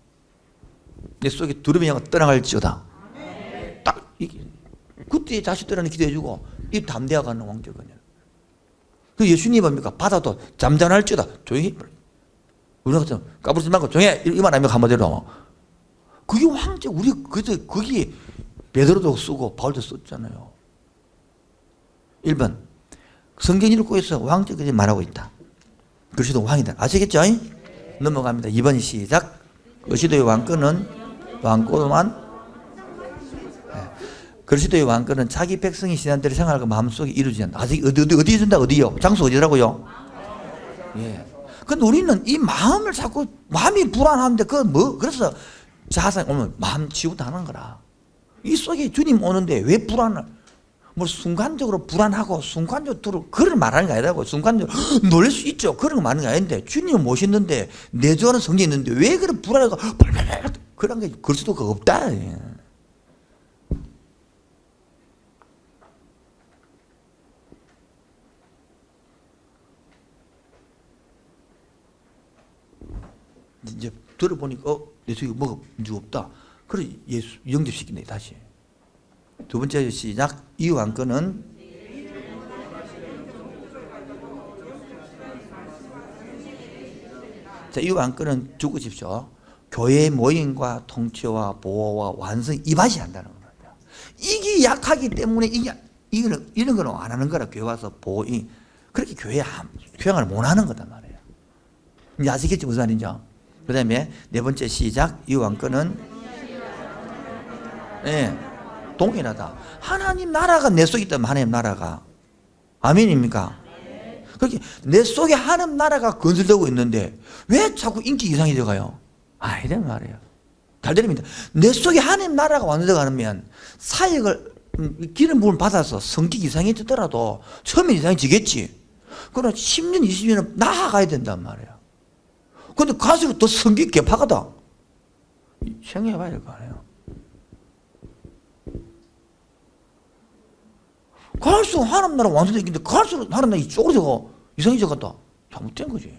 내 속에 두려움이 향해 떠나갈지어다. 딱 이게 그때 자식들한테 기도해주고 이 담대해가는 왕적 권위. 그 예수님 뭡니까? 바다도 잠잠할지어다. 조용히. 우리가 같은 까불지 말고 조용해. 이 말 아니면 한마디로. 그게 왕적 우리 그게 베드로도 쓰고 바울도 썼잖아요. 1번 성경 읽고 있어 왕적 권위 말하고 있다. 그리스도 왕이다. 아시겠죠? 넘어갑니다. 2번 시작. 그리스도의 왕권은 그리스도의 왕권은 자기 백성이 신앙대로 생활과 마음속에 이루어지지 않는다. 아직 어디 이룬다? 어디요? 장소 어디라고요? 예. 근데 우리는 이 마음을 자꾸 마음이 불안한데 그래서 자상 오면 마음 치유도 하는 거라. 이 속에 주님 오는데 왜 불안을? 뭐 순간적으로 불안하고 순간적으로 그런 말하는 게 아니라고. 순간적으로 놀랄 수 있죠. 그런 거 말하는 게 아닌데 주님을 모셨는데 내주하는 성경이 있는데 왜 그런 불안하고 그런 게 그럴 수도 없다. 이제 들어보니까 내 속에 뭐가 문제 없다. 그래 예수 영접시키네 다시. 두 번째 시작. 이 왕권은 자, 이 왕권은 죽으십시오. 교회 모임과 통치와 보호와 완성 이 맛이 한다는 겁니다. 이게 약하기 때문에 이런 거는 안 하는 거라. 교회 와서 보호 그렇게 교회 교양을 못 하는 거단 말이에요. 이제 아시겠지 무슨 말인지. 그 다음에 네 번째 시작. 이 왕권은 동일하다. 하나님 나라가 내 속에 있다면 하나님 나라가 아멘입니까? 그렇게 내 속에 하나님 나라가 건설되고 있는데 왜 자꾸 인기 이상이 돼가요? 이런 말이에요. 잘 들립니다. 내 속에 하나님 나라가 완성되면 사역을 기름 부음을 받아서 성격 이상해지더라도 처음엔 이상해지겠지. 그러나 10년 20년은 나아가야 된단 말이에요. 근데 갈수록 더 성격이 개파가다. 생각해봐야 될 거 아니에요. 갈수록 하나님 나라 완성되는데 갈수록 하나님 나라 이쪽으로 이상해져 갔다. 잘못된 거지.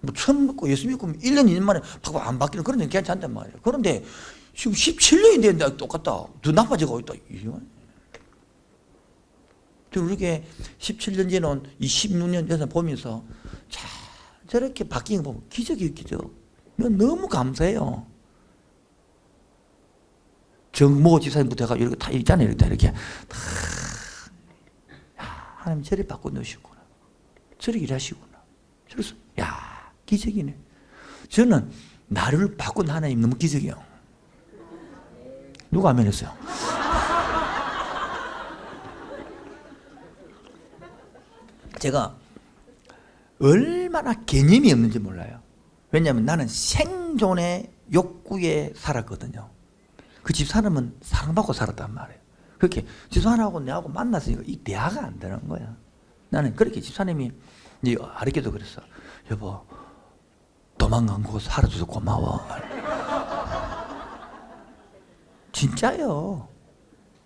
뭐 처음 믿고 예수 믿고 1년 2년 만에 안 바뀌는 그런 데 괜찮단 말이에요. 그런데 지금 17년이 됐는데 똑같다. 더 나빠지고 있다. 이렇게 17년 전에 이 16년 전에 보면서 저렇게 바뀐 거 보면 기적이에요, 기적. 너무 감사해요. 정모 지사님부터 해가 이렇게 다 있잖아요, 이렇게. 하나님 저리 바꿔 넣으시구나. 저리 일하시구나. 그래서, 기적이네. 저는 나를 바꾼 하나님 너무 기적이에요. 누가 아멘 했어요? 제가 얼마나 개념이 없는지 몰라요. 왜냐하면 나는 생존의 욕구에 살았거든요. 그 집사람은 사랑받고 살았단 말이에요. 그렇게 집사람하고 내하고 만났으니까 이 대화가 안 되는 거야. 나는 그렇게 집사님이 이제 아랫게도 그랬어. 여보, 도망간 곳 살아줘서 고마워. 진짜요.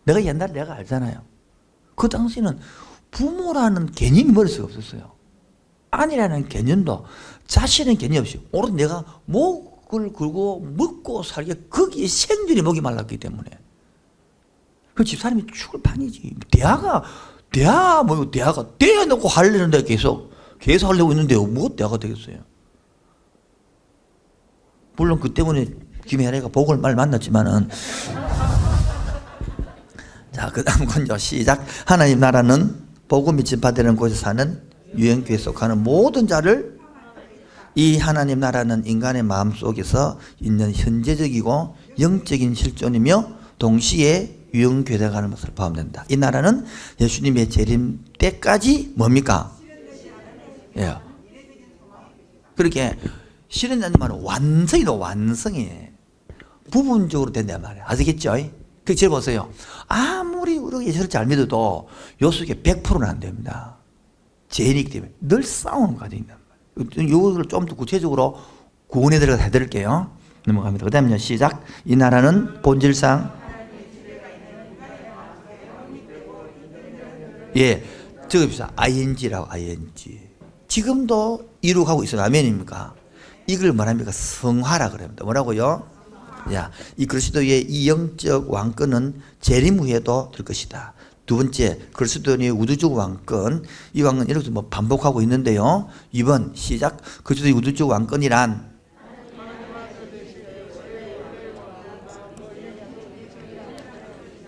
내가 옛날에 내가 알잖아요. 그 당시는 부모라는 개념이 머릿속에 없었어요. 아니라는 개념도 자신의 개념 없이 오로지 내가 목을 걸고 먹고 살게 거기에 생존이 목이 말랐기 때문에 그 집사람이 죽을 판이지. 대화가 대화놓고 하려는데 계속 하려고 있는데 뭐 대화가 되겠어요. 물론 그 때문에 김혜래가 복을 말 만났지만은 자, 그 다음 건요. 시작. 하나님 나라는 복음이 전파되는 곳에 사는 유형교에 속하는 모든 자를 이 하나님 나라는 인간의 마음속에서 있는 현재적이고 영적인 실존이며 동시에 유형교에 가는 것을 포함된다. 이 나라는 예수님의 재림 때까지 뭡니까? 그렇게 실현된 말은 완성이에요. 부분적으로 된단 말이에요. 아시겠죠? 그 제 보세요. 아무리 우리가 예수를 잘 믿어도 요 속에 100%는 안 됩니다. 죄인이기 때문에 늘 싸우는 과정이 있단 말이에요. 이걸 좀 더 구체적으로 구원에 들어가서 해드릴게요. 넘어갑니다. 그 다음에 시작. 이 나라는 본질상 적읍시다. ing라고 ing. 지금도 이룩하고 있어요. 아멘입니까? 이걸 뭐랍니까? 성화라 그럽니다. 뭐라고요? 이 그리스도의 이 영적 왕권은 재림 후에도 될 것이다. 두 번째, 그리스도의 우주적 왕권. 이 왕은 이렇게 반복하고 있는데요. 2번 시작. 그리스도의 우주적 왕권이란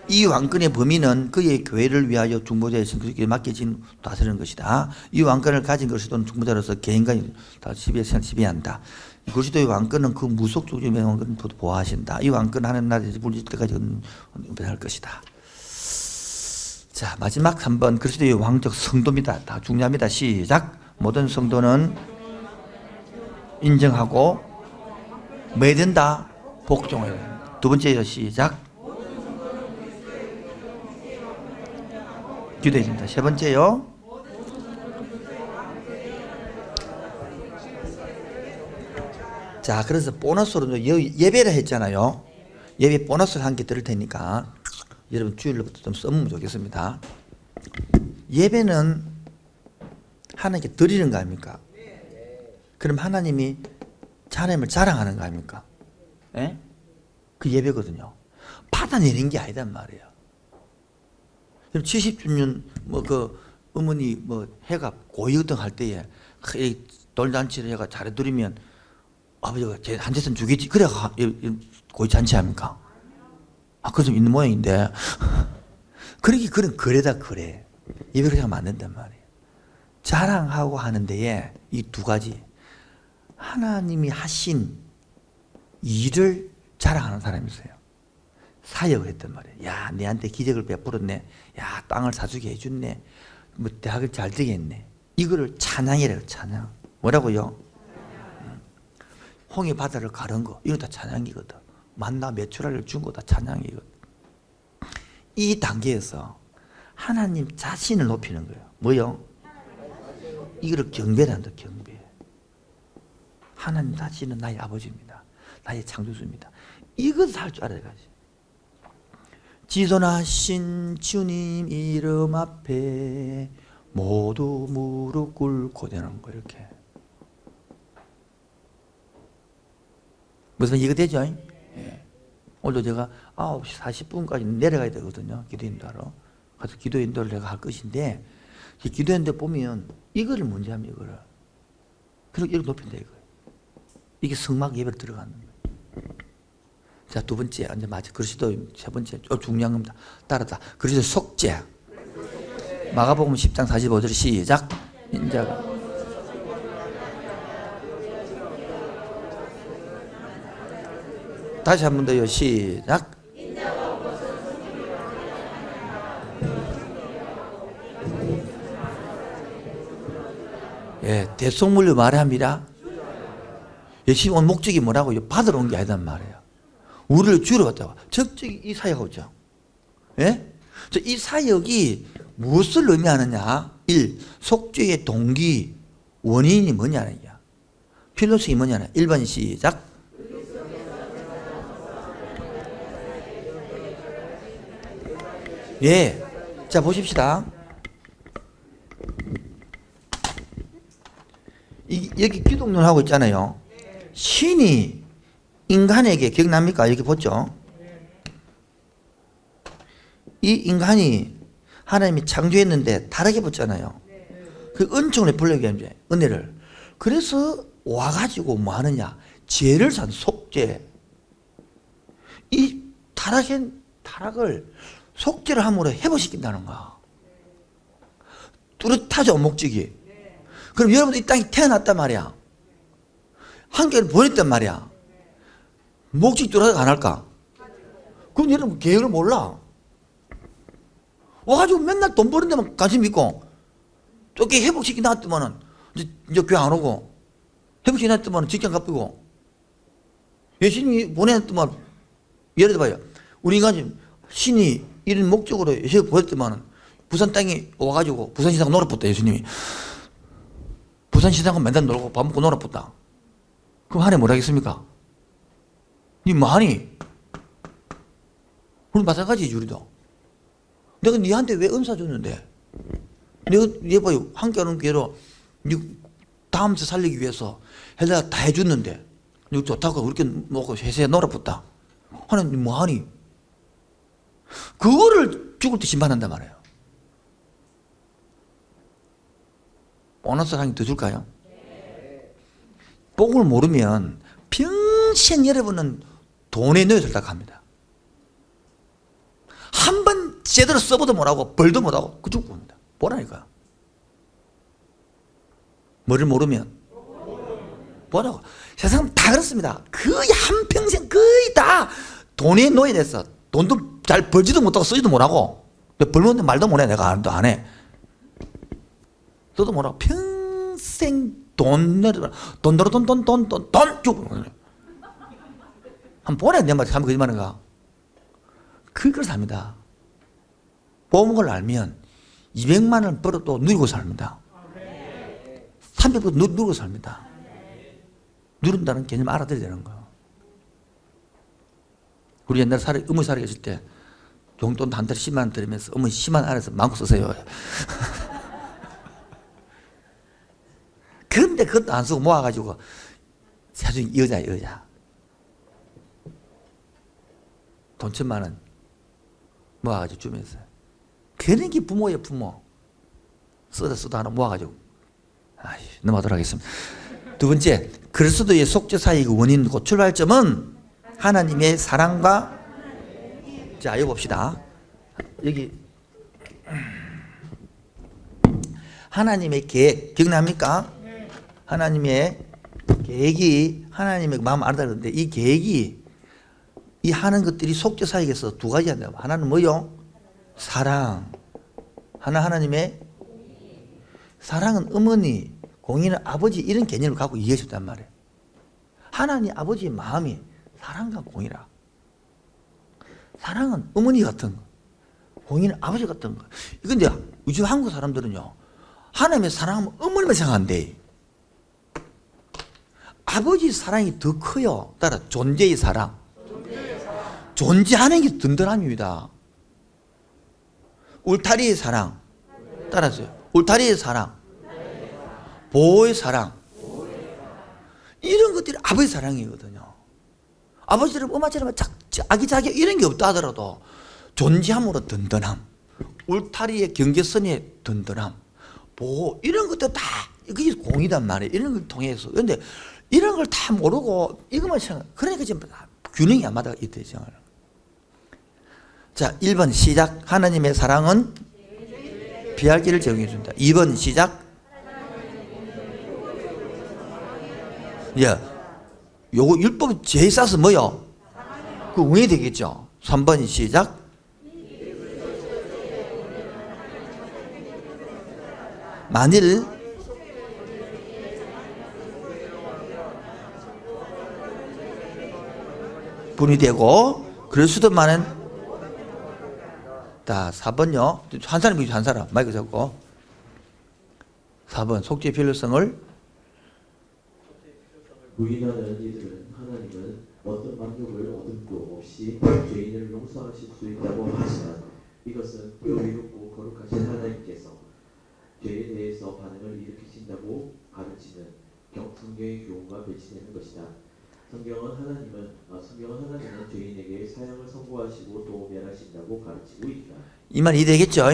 이 왕권의 범위는 그의 교회를 위하여 중보자의 성도에게 맡겨진 다스리는 것이다. 이 왕권을 가진 그리스도는 중보자로서 개인과 다 지배한다. 그리스도의 왕권은 그 무속적인 왕권을 보호하신다. 이 왕권 하나님 나라에서 불릴 때까지 할 것이다. 자, 마지막 3번 그리스도의 왕적 성도입니다. 다 중요합니다. 시작. 모든 성도는 인정하고 뭐 해야 된다? 복종해야 된다. 두 번째요. 시작. 기도해야 됩니다. 세 번째요. 자, 그래서 보너스로 예배를 했잖아요. 예배 보너스를 한 개 드릴 테니까 여러분 주일로부터 좀 써보면 좋겠습니다. 예배는 하나님께 드리는 거 아닙니까? 그럼 하나님이 하나님을 자랑하는 거 아닙니까? 예? 그 예배거든요. 받아내는 게 아니단 말이에요. 70주년 어머니 해가 고이등 할 때에 돌잔치를 해가 잘해드리면 아버지가 제 한 재선 주겠지. 그래 고이 잔치 합니까? 그거 좀 있는 모양인데. 그런 거래다 거래. 예배를 하면 안 된단 말이에요. 자랑하고 하는 데에 이 두 가지. 하나님이 하신 일을 자랑하는 사람이 있어요. 사역을 했단 말이에요. 야, 내한테 기적을 베풀었네. 야, 땅을 사주게 해줬네. 대학을 잘 되게 했네. 이거를 찬양이래요. 찬양. 뭐라고요? 홍해 바다를 가른 거. 이거 다 찬양이거든. 만나 메추라를 준 거 다 찬양이거든. 이 단계에서 하나님 자신을 높이는 거예요. 뭐요? 이거를 경배란다. 경배. 하나님 자신은 나의 아버지입니다. 나의 창조주입니다. 이것을 할 줄 알아야지. 지존하신 주님 이름 앞에 모두 무릎 꿇고 되는 거 이렇게. 무슨 이거 되죠? 예. 오늘도 제가 9시 40분까지 내려가야 되거든요. 기도 인도하러. 가서 기도 인도를 내가 할 것인데 기도 인도 보면 이거를 문제 하면 이거를. 그리고 이렇게 높인다 이거예요. 이게 성막 예배를 들어가는 거예요. 자, 두 번째, 이제 마치 그리스도 세 번째, 중요한 겁니다. 따라다. 그리스도 속죄. 마가복음 10장 45절 시작. 인자가. 다시 한 번 더요. 시작. 예, 대속물로 말합니다. 예수님 온 목적이 뭐라고요? 받으러 온 게 아니단 말이에요. 우리를 주러 왔다고. 적적이 이 사역하고 있죠. 예? 이 사역이 무엇을 의미하느냐? 1. 속죄의 동기, 원인이 뭐냐는 거야. 필요성이 뭐냐는 1번 시작. 예. 자, 보십시다. 여기 기독론 하고 있잖아요. 신이 인간에게 기억납니까? 여기 보죠. 이 인간이 하나님이 창조했는데 다르게 봤잖아요. 그 은총을 불러게 하는 은혜를. 그래서 와가지고 뭐 하느냐? 죄를 산 속죄. 이 타락을 속죄를 함으로 회복시킨다는 거야. 뚜렷하죠, 목적이. 그럼 여러분들 이 땅에 태어났단 말이야. 한계를 보냈단 말이야. 목적이 뚜렷하게 안 할까? 그럼 여러분 계획을 몰라. 와가지고 맨날 돈 버는 데만 관심 있고, 쫓게 회복시키 놨더만은, 이제 교회 안 오고, 회복시키 놨더만은 직장 갚이고, 예수님이 보내놨더만, 예를 들어봐요. 우리 인간이 신이 이런 목적으로 예수를 보냈더만은, 부산 땅에 와가지고, 부산시장 놀아붙다, 예수님이. 부산시장은 맨날 놀고 밥 먹고 놀아붙다. 그럼 하나님 뭐라 하겠습니까? 니 뭐하니? 우리 마찬가지지, 우리도. 내가 니한테 왜 은사 줬는데? 내가, 얘 봐요. 함께하는 기회로, 니 다음 주 살리기 위해서 해다가 다 해줬는데, 니 좋다고 그렇게 먹고 회사에 놀아붙다. 하나님 뭐하니? 그거를 죽을 때 심판한단 말이에요. 보너스 하나 더 줄까요? 복을 모르면 평생 여러분은 돈에 넣여 살다 갑니다. 한 번 제대로 써보도 못하고 벌도 못하고 그 죽고 봅니다. 뭐라니까요? 뭐를 모르면 뭐라고? 세상은 다 그렇습니다. 거의 한평생 거의 다 돈에 놓여 돼서 돈도 잘 벌지도 못하고 쓰지도 못하고 벌면 말도 못해. 내가 안 해. 써도 못하고 평생 돈 주고 한번 보내. 내 말이 참 거짓말인가? 그걸 삽니다. 뽑은 걸 알면 200만 원 벌어도 누리고 삽니다. 300만 누리고 삽니다. 누른다는 개념 알아들어야 되는 거예요. 우리 옛날에 어머니 살아 계실 때 용돈 한 달에 10만 원 들으면서 어머니 10만 원 안에서 마음껏 쓰세요. 그런데 그것도 안 쓰고 모아가지고 사실 여자 돈 1,000만 원 모아가지고 주면서 그런 게 부모예요. 부모 쓰다 하나 모아가지고 넘어가도록 하겠습니다. 두 번째, 그리스도의 속죄 사역의 원인과 출발점은 하나님의 사랑과, 자, 여기 봅시다. 여기 하나님의 계획 기억납니까? 하나님의 계획이 하나님의 마음 알다 그러는데 이 계획이 이 하는 것들이 속죄 사역에서 두 가지 한다고. 하나는 뭐요? 사랑. 하나님의 사랑은 어머니, 공의는 아버지 이런 개념을 갖고 이해해 줬단 말이에요. 하나님 아버지의 마음이 사랑과 공의라. 사랑은 어머니 같은 거, 공의는 아버지 같은 거. 근데 요즘 한국 사람들은요, 하나님의 사랑하면 어머니만 생각한대. 아버지 사랑이 더 커요. 따라 존재의 사랑. 존재하는 게 든든함입니다. 울타리의 사랑. 따라서요. 울타리의 사랑. 보호의 사랑. 이런 것들이 아버지 사랑이거든요. 아버지처럼 엄마처럼 아기자기 이런 게 없다 하더라도 존재함으로 든든함, 울타리의 경계선의 든든함, 보호 이런 것도 다 그게 공이단 말이에요. 이런 걸 통해서. 그런데 이런 걸 다 모르고 이것만 생각. 그러니까 지금 균형이 안 맞아 있대죠. 자, 1번 시작. 하나님의 사랑은 피할 길을 제공해 준다. 2번 시작. 예, 요거 율법 제일 싸서 뭐요? 그 원이 되겠죠. 3번 시작. 만일 분이 되고 그럴 수도 많은. 자, 4번요. 한 사람이 한 사람 마이크 잡고. 4번 속죄의 필요성을 부인하는 이들은 하나님은 어떤 만족을 얻음도 없이 죄인을 용서하실 수 있다고 하지만 이것은 의롭고 거룩하신 하나님께서 죄에 대해서 반응을 일으키신다고 가르치는 성경의 교훈과 배치되는 것이다. 성경은 하나님은 죄인에게 사형을 선고하시고 또 멸하신다고 가르치고 있다. 이 말 이해되겠죠?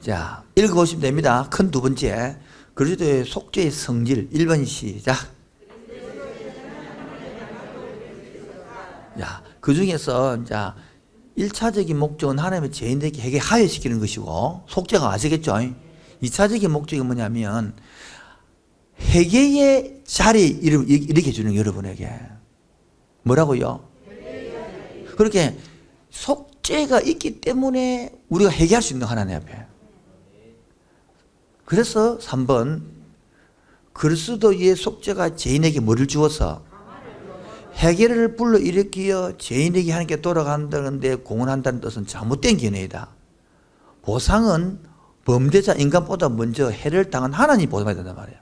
자, 읽어보시면 됩니다. 큰 두 번째, 그리스도의 속죄의 성질. 1번 시작. 자, 그 중에서 이제 1차적인 목적은 하나님의 죄인들에게 회개 하회시키는 것이고 속죄가 아시겠죠? 2차적인 목적이 뭐냐면 회개의 자리 이렇게 주는 여러분에게 뭐라고요? 그렇게 속죄가 있기 때문에 우리가 회개할 수 있는 하나님 앞에. 그래서 3번 그리스도의 속죄가 죄인에게 뭐를 주어서 회개를 불러일으키어 죄인에게 하나님께 돌아간다는데 공헌한다는 뜻은 잘못된 견해이다. 보상은 범죄자 인간보다 먼저 해를 당한 하나님이 보상해야 된단 말이에요.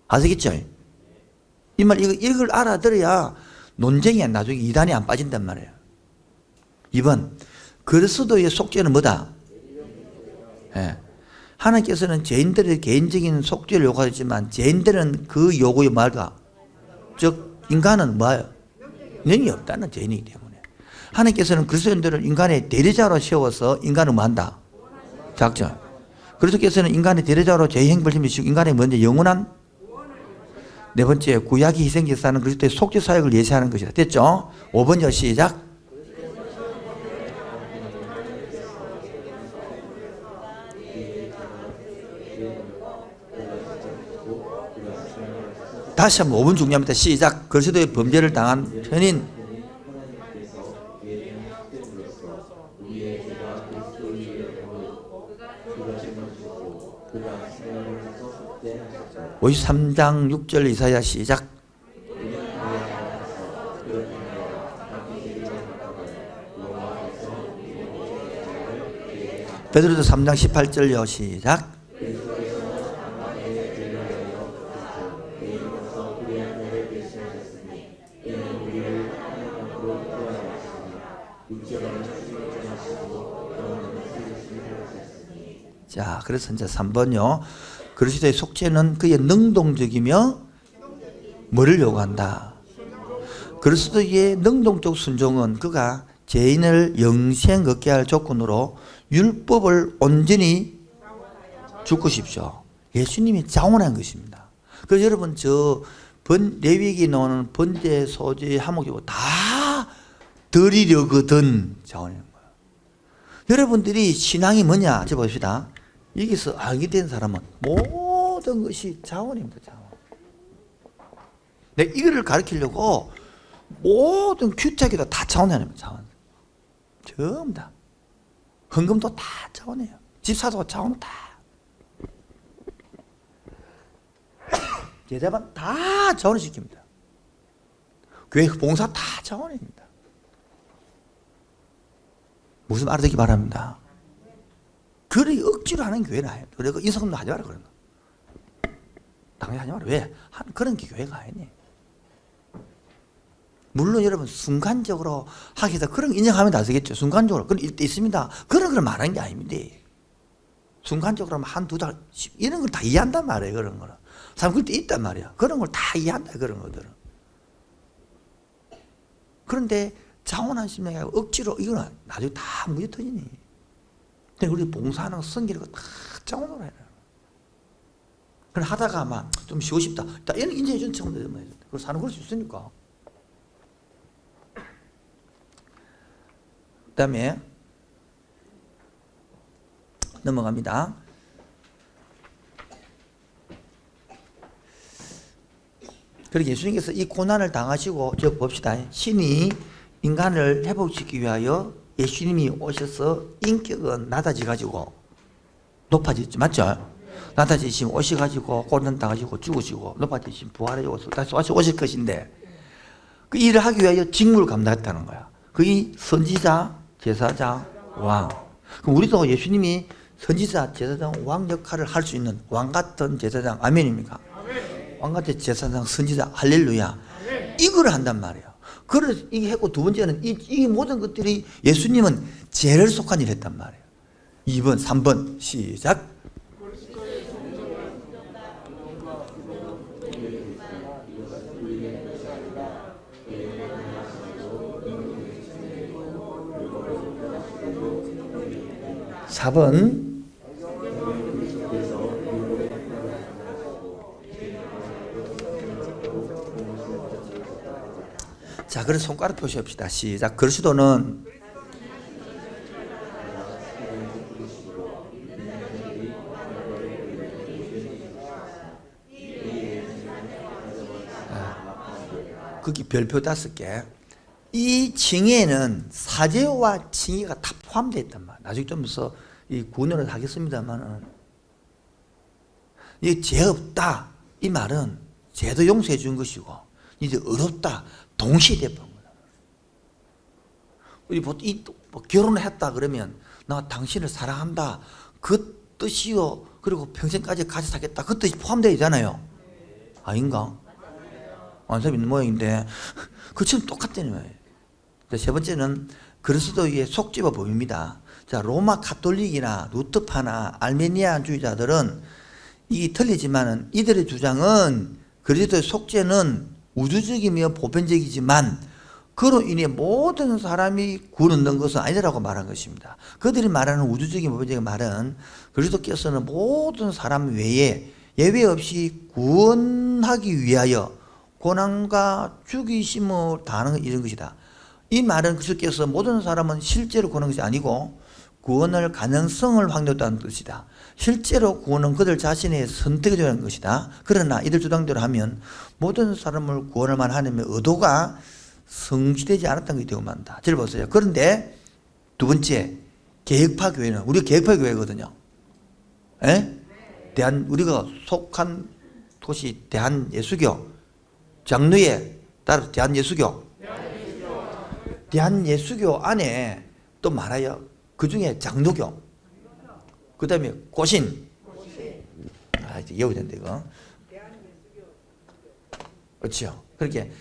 아시겠죠? 이걸 알아들어야 논쟁이 나중에 이단이 안 빠진단 말이에요. 2번 그리스도의 속죄는 뭐다? 예. 하나님께서는 죄인들의 개인적인 속죄를 요구하지만 죄인들은 그 요구에 말과 즉 인간은 뭐예요? 능력이 없다는 죄인이기 때문에 하나님께서는 그리스도인들을 인간의 대리자로 세워서 인간을 뭐한다? 작전. 그리스도께서는 인간의 대리자로 죄의 행벌을 힘주시고 인간의 먼저 영원한 네 번째 구약의 희생제사는 그리스도의 속죄 사역을 예시하는 것이다. 됐죠? 5번요 시작. 다시 한번 5분 중요합니다. 시작. 그리스도의 범죄를 당한 편인 하나님께서 예리한 학생으로서 우리의 죄가 그리스도 위에 오므로 그가 책망주시고 그가 생명을 해서 속죄하셨다. 53장 6절 이사야 시작. 베드로전서 3장 18절요. 시작. 자, 그래서 이제 3번요. 그리스도의 속죄는 그의 능동적이며 뭐를 요구한다? 그리스도의 능동적 순종은 그가 죄인을 영생 얻게 할 조건으로 율법을 온전히 죽으십시오. 예수님이 자원한 것입니다. 그래서 여러분 레위기 나오는 번제, 소제, 화목제고 다 드리려거든 자원하는 거예요. 여러분들이 신앙이 뭐냐? 저 봅시다. 여기서 알게 된 사람은 모든 것이 자원입니다. 자원. 내가 이거를 가르치려고 모든 큐택에도 다 자원하는 거예요. 자원. 전부 다. 헌금도 다 자원해요. 집사도 자원 다. 제자반 다 자원을 시킵니다. 교회 봉사 다 자원입니다. 무슨 알아듣기 바랍니다. 그래 억지로 하는 교회는 아니에요. 그리고 인성도 하지 마라 그런 거. 당연히 하지 마라. 왜? 그런 게 교회가 아니네. 물론 여러분 순간적으로 하기 위해서 그런 거 인정하면 다 되겠죠. 순간적으로 그런 일도 있습니다. 그런 걸 말하는 게 아닙니다. 순간적으로 한두 달 이런 걸 다 이해한단 말이에요. 그런 거는 사람 그럴 때 있단 말이야. 그런 걸 다 이해한다. 그런 것들은. 그런데 자원한 심령이 억지로 이거는 나중에 다 무죄 터지니. 근데 우리 봉사하는 성기를 다 자원으로 해요. 그래 하다가 막 좀 쉬고 싶다. 얘는 인정해 준 척 되면 그걸 사는 걸 수 있으니까. 그 다음에 넘어갑니다. 그리고 예수님께서 이 고난을 당하시고 저 봅시다. 신이 인간을 회복시키기 위하여 예수님이 오셔서 인격은 낮아지가지고 높아졌죠. 맞죠? 낮아지시면 오셔가지고 고난 당하시고 죽으시고 높아지시면 부활해 오셔서 다시 오실 것인데 그 일을 하기 위하여 직무를 감당했다는 거야. 그게 선지자, 제사장, 왕. 그럼 우리도 예수님이 선지자, 제사장, 왕 역할을 할 수 있는 왕 같은 제사장, 아멘입니까? 왕 같은 제사장, 선지자, 할렐루야. 이걸 한단 말이에요. 그래서 이게 했고 두 번째는 이 모든 것들이 예수님은 죄를 속한 일을 했단 말이에요. 2번, 3번 시작. 사번 자, 그래서 손가락 표시합시다. 시작. 그리스도는 거기 별표 5개. 이 징해는 사죄와 징해가 다 포함되어 있단 말이야. 나중에 좀 더 이 구원을 하겠습니다만은 이 죄 없다 이 말은 죄도 용서해 준 것이고 이제 의롭다 동시에 대표한 거다. 우리 보통 뭐 결혼을 했다 그러면 나 당신을 사랑한다 그 뜻이요 그리고 평생까지 같이 살겠다 그 뜻이 포함되어 있잖아요. 아닌가? 완전 있는 모양인데 그처럼 똑같다는 거예요. 세 번째는 그리스도의 속죄와 법입니다. 자, 로마 가톨릭이나 루터파나 알메니아주의자들은 이게 틀리지만은 이들의 주장은 그리스도의 속죄는 우주적이며 보편적이지만 그로 인해 모든 사람이 구원 얻는 것은 아니라고 말한 것입니다. 그들이 말하는 우주적인 보편적인 말은 그리스도께서는 모든 사람 외에 예외 없이 구원하기 위하여 고난과 죽이심을 당하는 이런 것이다. 이 말은 그리스도께서 모든 사람은 실제로 구원한 것이 아니고 구원할 가능성을 확률했다는 뜻이다. 실제로 구원은 그들 자신의 선택이 되는 것이다. 그러나 이들 주장대로 하면 모든 사람을 구원할 만한 하나님의 의도가 성취되지 않았다는 것이 되고 만다. 잘 보세요. 그런데 두 번째 개혁파 교회는 우리 개혁파 교회거든요. 에? 우리가 속한 곳이 대한예수교 장로에 따라 대한예수교 안에 또 말아요. 그 중에 장로교 그 다음에 고신. 이제 외워야 된다, 이거. 그렇죠. 그렇게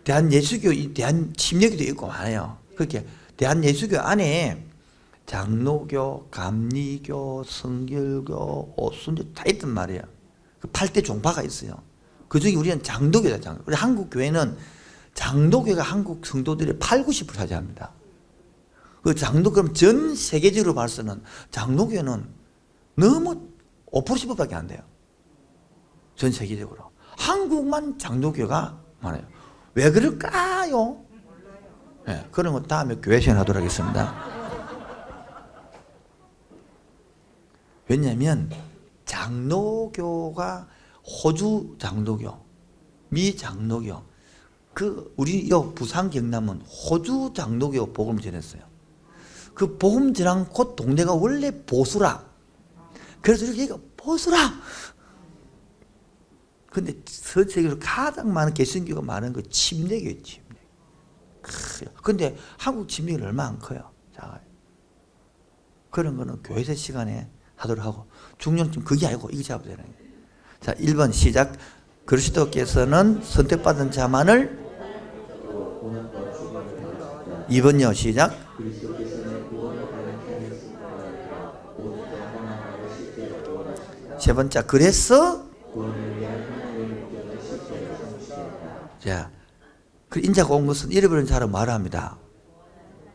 대한예수교, 대한침례교도 있고 많아요. 그렇게 대한예수교 안에 장로교, 감리교, 성결교, 오순교 다 있단 말이에요. 그 8대 종파가 있어요. 그 중에 우리는 장로교다, 장로. 우리 한국 교회는 장로교가 한국 성도들의 8, 90% 차지합니다. 그 장로, 그럼 전 세계적으로 봐서는 장로교는 너무 5%, 10%밖에 안 돼요. 전 세계적으로. 한국만 장로교가 많아요. 왜 그럴까요? 네, 그런 거 다음에 교회 시간하도록 하겠습니다. 왜냐하면 장로교가 호주 장로교, 미 장로교, 우리 요 부산 경남은 호주 장로교 복음을 전했어요. 그 복음 전한 곳 동네가 원래 보수라. 그래서 이렇게 얘기가 보수라. 근데 전 세계로 가장 많은 개신교가 많은 거 침례교예요, 침례. 근데 한국 침례교는 얼마 안 커요. 작아요. 그런 거는 교회에서 시간에 하도록 하고, 중요한 좀 그게 아니고 이거 잡아야 되는 거예요. 자, 1번 시작. 그리스도께서는 선택받은 자만을 2번요, 시작. 세 번째, 그래서 자, 그 인자가 온 것은 잃어버린 자를 말합니다.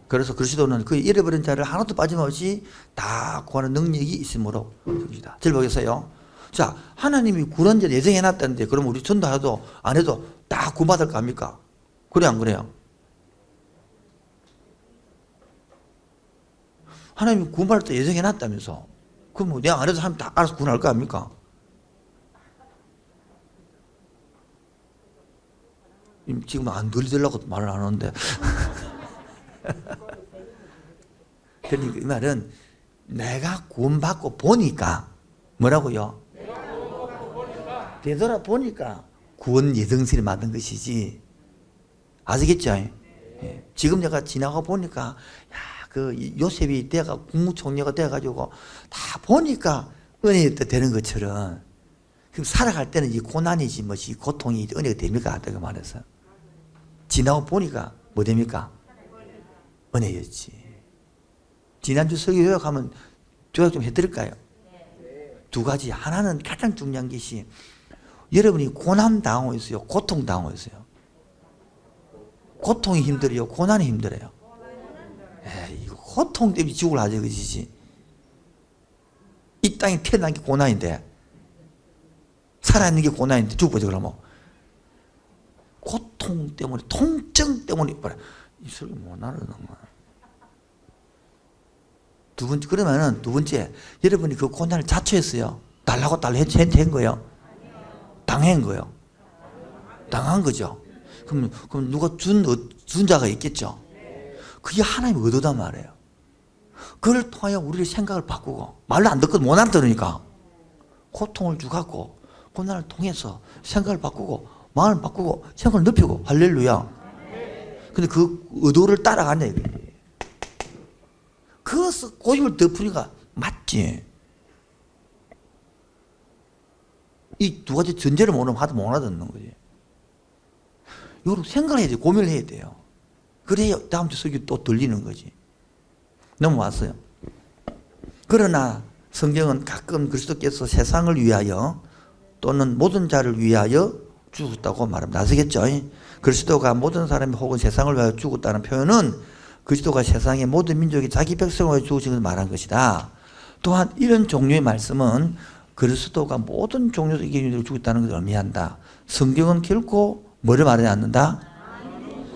그래서 그리스도는 그 잃어버린 자를 하나도 빠짐없이 다 구하는 능력이 있으므로 됩니다. 잘 보겠어요. 자, 하나님이 구원자 예정해놨다는데 그럼 우리 전도해도 안 해도 다 구원받을 거 아닙니까? 그래 안 그래요? 하나님이 구원받을 때 예정해놨다면서 그럼 뭐 내가 안 해도 하나님 다 알아서 구원할 거 아닙니까? 지금 안 들리려고 말을 안 하는데 그러니까 이 말은 내가 구원받고 보니까 뭐라고요? 되돌아보니까 구원 예정실에 맞는 것이지. 아시겠죠? 예. 지금 내가 지나가 보니까 그 요셉이 돼가 국무총리가 돼가지고 다 보니까 은혜가 되는 것처럼 그럼 살아갈 때는 이 고난이지 뭐지 고통이 은혜가 됩니까? 내가 말해서 지나고 보니까 뭐 됩니까? 은혜였지. 지난주 설교 요약하면 요약 좀 해드릴까요? 두 가지. 하나는 가장 중요한 것이 여러분이 고난 당하고 있어요? 고통 당하고 있어요? 고통이 힘들어요? 고난이 힘들어요? 에이, 이거 고통 때문에 지옥을 하지 그지지. 이 땅에 태어난 게 고난인데 살아있는 게 고난인데 죽어보죠 그러면. 고통 때문에 통증 때문에 이 설교 못 알아듣는 거야. 두 번째, 그러면은 두 번째, 여러분이 그 고난을 자초했어요? 달라고 한 거예요? 당한 거예요? 당한 거죠? 그럼 누가 준 자가 있겠죠? 그게 하나님의 의도단 말이에요. 그걸 통하여 우리의 생각을 바꾸고, 말로 안 듣거든, 못 알아들으니까. 고통을 주갖고, 고난을 통해서 생각을 바꾸고, 마음을 바꾸고, 생각을 넓히고, 할렐루야. 근데 그 의도를 따라가네, 이게. 그것을 고집을 덮으니까 맞지. 이 두 가지 전제를 모르면 하도 못 알아듣는 거지. 이걸 생각을 해야 돼. 고민을 해야 돼요. 그래야 다음 주 설교 또 들리는 거지. 넘어왔어요. 그러나 성경은 가끔 그리스도께서 세상을 위하여 또는 모든 자를 위하여 죽었다고 말합니다. 아시겠죠? 그리스도가 모든 사람이 혹은 세상을 위하여 죽었다는 표현은 그리스도가 세상의 모든 민족이 자기 백성을 위하여 죽으신 것을 말한 것이다. 또한 이런 종류의 말씀은 그리스도가 모든 종류의 인간을 죽었다는 것을 의미한다. 성경은 결코 뭐를 말하지 않는다?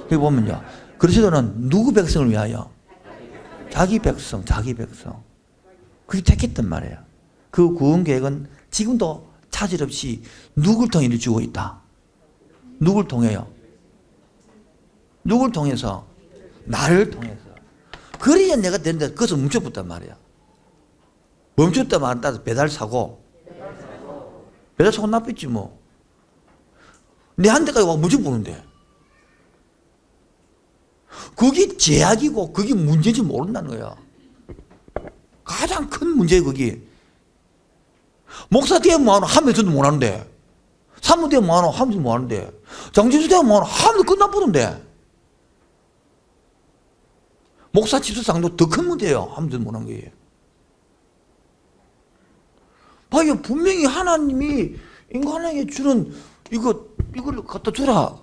여기 보면요. 그리스도는 누구 백성을 위하여? 자기 백성. 그게 택했단 말이에요. 그 구원 계획은 지금도 차질 없이 누굴 통해 이루어지고 있다. 누굴 통해요? 누굴 통해서? 나를 통해서. 그래야 내가 되는데 그것을 멈춰붙단 말이야. 멈췄다 말한다. 배달 사고 나쁘지 뭐. 내 한 대까지 와 멈춰보는데. 그게 제약이고 그게 문제인지 모른다는 거야. 가장 큰 문제예요, 거기. 목사 되면 뭐하노? 하면서도 못하는데. 사무 되면 뭐하노? 하면서도 못하는데. 장지수 되면 뭐하노? 하면서 끝나버는데. 목사 집사상도 더 큰 문제예요. 하면서도 못한 거예요. 봐요, 분명히 하나님이 인간에게 주는 이걸 갖다 주라.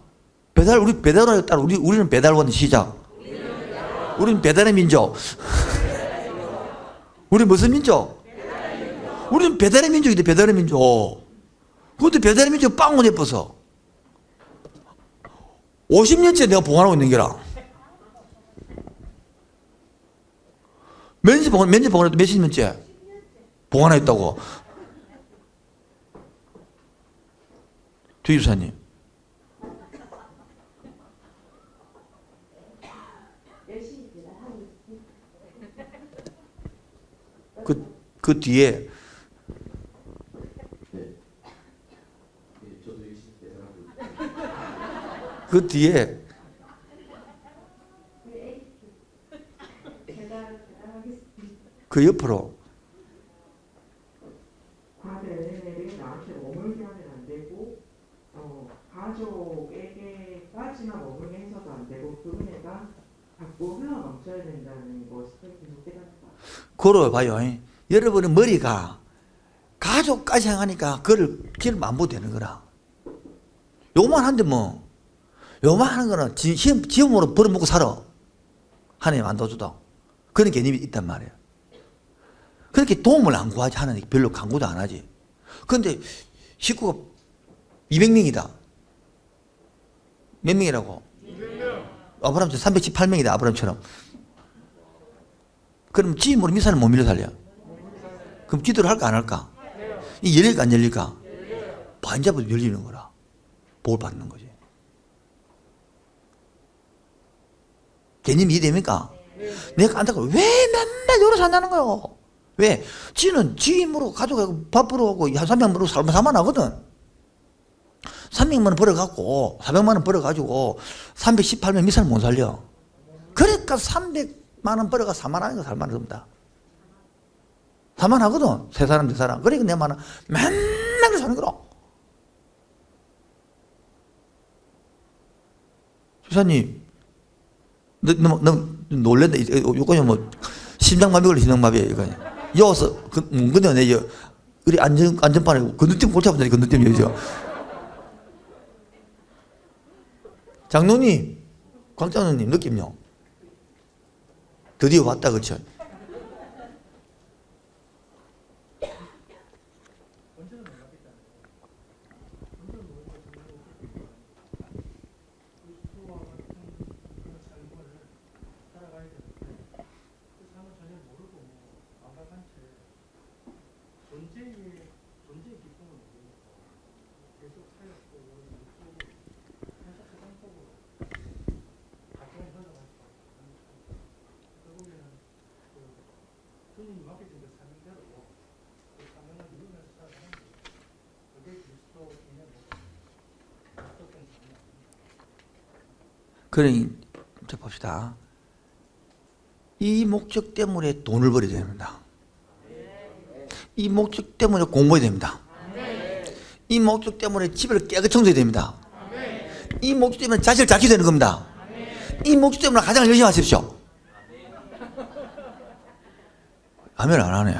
우리 배달원에 따라 우리는 배달원 시작. 우리는 배달의 민족. 우리 무슨 민족? 우리는 배달의 민족이다, 배달의 민족. 그것도 배달의 민족 빵원 예뻐서. 50년째 내가 봉헌하고 있는 게라. 몇십 년째 봉헌했다고. 주유사님. 열심히 하고 있습니다. 그 뒤에 저도 열심히 배달하고 있습니다. 그 뒤에 그 옆으로 아들이 나한테 머물게 하면 안 되고 가족에게까지만 머물게 해서도 안 되고 그 은혜가 자꾸 흘러넘쳐야 된다는 것을 계속 깨닫다. 걸어 봐요. 여러분의 머리가 가족까지 향하니까 그걸 안 보도 되는 거라. 요만 한데 뭐 요만 하는 거는 지음으로 벌어먹고 살아. 하나님 안 도와주다. 그런 개념이 있단 말이에요. 그렇게 도움을 안 구하지. 하나님 별로 강구도 안 하지. 그런데 식구가 200명이다. 몇 명이라고? 200명. 아브라함처럼 318명이다. 아브라함처럼. 그럼 지임으로 미사를 못 밀려 살려. 그럼 기도를 할까 안 할까? 이 열릴까 안 열릴까? 반잡아도 열리는 거라. 복을 받는 거지. 개념이 이해됩니까? 내가 안다고 왜 맨날 열어 산다는 거요? 왜? 지는 지임으로 가져가고 밥 벌어가고 한 300만 원 살만하거든. 300만 원 벌어갖고 400만 원 벌어가지고 318명 미사를 못 살려. 그러니까 300만 원 벌어가 4만 원인가 살만합니다. 살만하거든. 세 사람 네 사람. 그러니까 내 말은 맨날 사는 거라. 주사님, 너 놀랬다. 요거는 뭐 심장마비 걸려 심장마비야 이거. 여기서 근데 내 우리 안전판에 건너뛰면 골치 아프다니 건너뛰면 여기죠. 장로님, 광장로님 느낌요. 드디어 왔다 그렇죠. 그러니 자 봅시다. 이 목적 때문에 돈을 벌어야 됩니다. 이 목적 때문에 공부해야 됩니다. 이 목적 때문에 집을 깨끗이 청소해야 됩니다. 이 목적 때문에 자식을 잘 키워야 되는 겁니다. 이 목적 때문에 가장을 열심히 하십시오. 아멘 안 하네.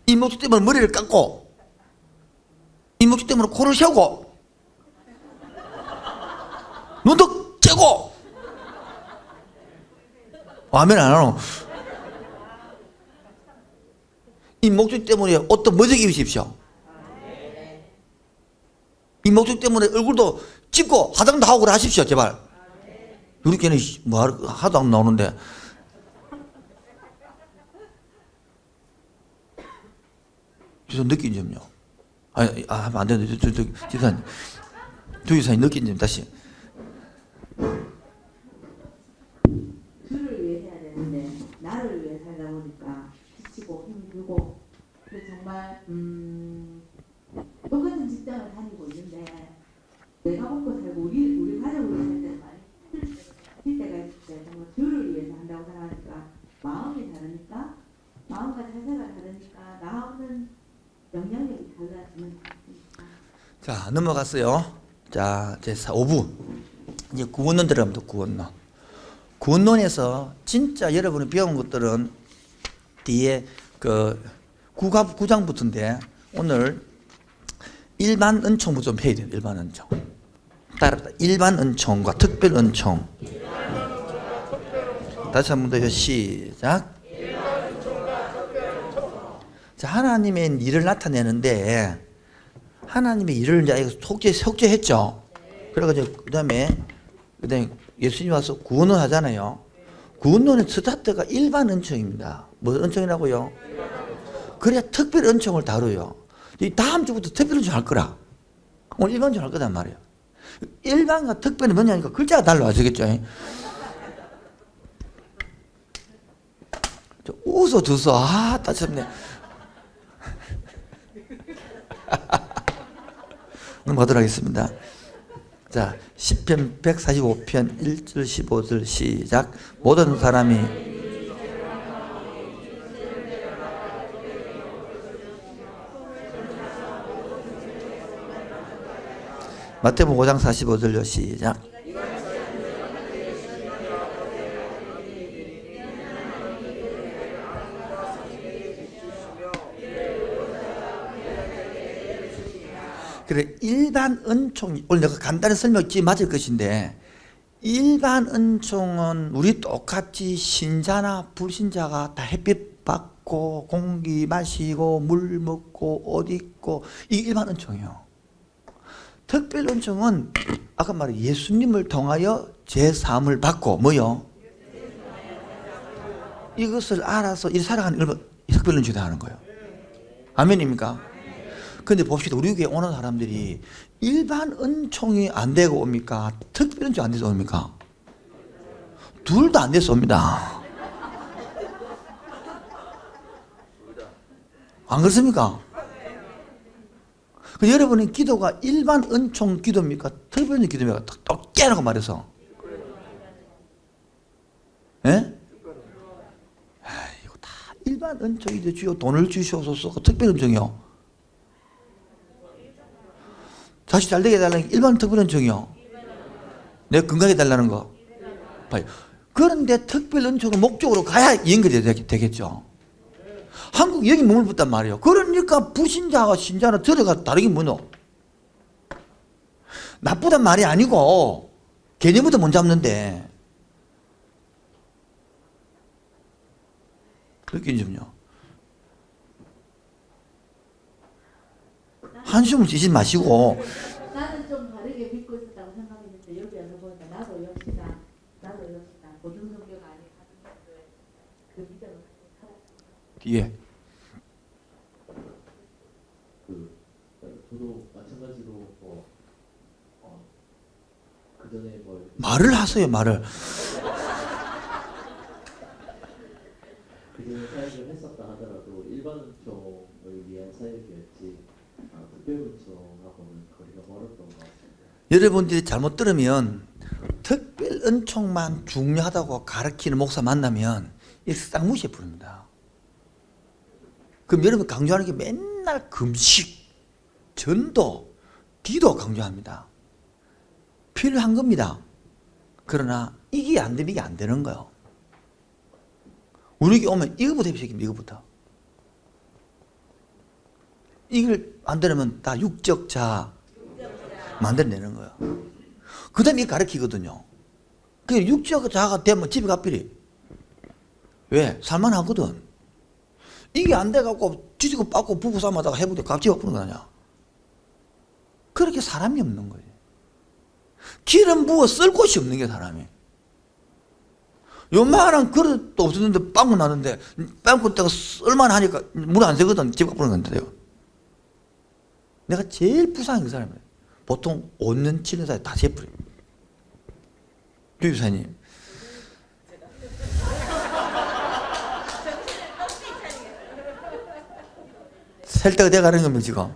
이 목적 때문에 머리를 깎고, 이 목적 때문에 코를 세우고, 눈도 째고. 아멘 안 하노. 이 목적 때문에 옷도 멋지게 입으십시오. 이 목적 때문에 얼굴도 찝고 화장도 하고 그래 하십시오 제발. 우리 걔는 뭐 하도 안 나오는데. 주선 느낀 점요. 하면 안 되는데 집사님. 주의사님 느낀 점 다시. 주를 위해 해야 되는데 나를 위해 살다 보니까 지치고 힘이 들고 그래서 정말 똑같은 직장을 다니고 있는데 내가 먹고 살고 우리 가족을 위해 살 때는 많이 힘들 때가 있을 때 정말 주를 위해서 한다고 생각하니까 마음이 다르니까 마음과 자세가 다르니까 나오는 영향력이 달라지는 것 같습니다. 자, 넘어갔어요. 자, 제 5부. 이제 구원론 들어갑니다. 구원론. 구원론에서 진짜 여러분이 배운 것들은 뒤에 그 9장부터인데 오늘 일반 은총부터 좀 해야 돼요. 일반 은총. 따라합니다. 일반 은총과 특별 은총. 다시 한 번 더 시작. 자, 하나님의 일을 나타내는데 하나님의 일을 이제 속죄했죠. 그래가지고 그다음에 예수님 와서 구원을 하잖아요. 구원론의 스타트가 일반 은총입니다. 뭐 은총이라고요? 그래야 특별 은총을 다루요. 이 다음 주부터 특별 은총 할 거라. 오늘 일반 은총 할 거단 말이에요. 일반과 특별은 뭐냐니까 글자가 달라 아시겠죠? 웃어줘서 따숩네. 넘어가도록 하겠습니다. 자, 시편 145편 1절 15절 시작. 모든 사람이 마태복음 5장 45절요 시작. 그래, 일반 은총, 오늘 내가 간단히 설명했지 맞을 것인데, 일반 은총은 우리 똑같이 신자나 불신자가 다 햇빛 받고, 공기 마시고, 물 먹고, 옷 입고, 이게 일반 은총이에요. 특별 은총은 아까 말한 예수님을 통하여 제3을 받고, 뭐요? 이것을 알아서 이 살아가는 일반 특별 은총이 하는 거예요. 아멘입니까? 근데 봅시다. 우리 교회 오는 사람들이 일반 은총이 안 되고 옵니까? 특별 은총이 안 돼서 옵니까? 둘 다 안 돼서 옵니다. 안 그렇습니까? 근데 여러분의 기도가 일반 은총 기도입니까? 특별 은총 기도입니까? 딱 깨라고 말해서. 예? 이거 다 일반 은총이죠. 주여 돈을 주시옵소서. 특별 은총이요. 다시 잘 되게 해달라는 게 일반 특별 은총이요. 내가 건강해 달라는 거. 봐요. 그런데 특별 은총은 목적으로 가야 연결이 되겠죠. 한국 여기 몸을 붙단 말이에요. 그러니까 불신자와 신자는 들어가 다르게 뭐노? 나쁘단 말이 아니고 개념부터 못 잡는데 그렇게 좀요. 한숨을 쉬지 마시고. 나는 좀 다르게 믿고 있었다고 생각했는데 여기 와서 보니까 나도 역시나 고등성경 안에 가는 그 믿음을 살았어요. 예. 저도 마찬가지로 그 전에 말을 하세요, 말을. 그 전에 사역을 했었다 하더라도 일반 은총을 위한 사역이었지 특별 은총하고는 거리가 멀었던 것 같습니다. 여러분들이 잘못 들으면 특별 은총만 중요하다고 가르치는 목사 만나면 이게 싹 무시해 부릅니다. 그럼 여러분 강조하는 게 맨날 금식, 전도, 기도 강조합니다. 필요한 겁니다. 그러나 이게 안 되면 이게 안 되는 거예요. 우리 교회 오면 이거부터 해보시겠습니다. 이거부터. 이걸 안 되면 다 육적자 만들어내는 거예요. 그 다음에 이거 가르치거든요. 그 육적자가 되면 집에 가필이. 왜? 살만하거든. 이게 안 돼갖고 뒤지고 빠고 부부 싸움하다가 해보되 갑자기 바쁘는 거 아니야. 그렇게 사람이 없는 거예요. 기름 부어 쓸 곳이 없는 게 사람이. 요만한 그릇도 없었는데 빵꾸 나는데 빵꾸 때가 쓸만 하니까 물 안 새거든. 집 가쁘는 건데요. 내가 제일 불쌍한 그 사람이에요. 보통 5년, 7년 사이 다 세뿌려. 주유사님. 셀 때가 돼가는 겁니다, 지금.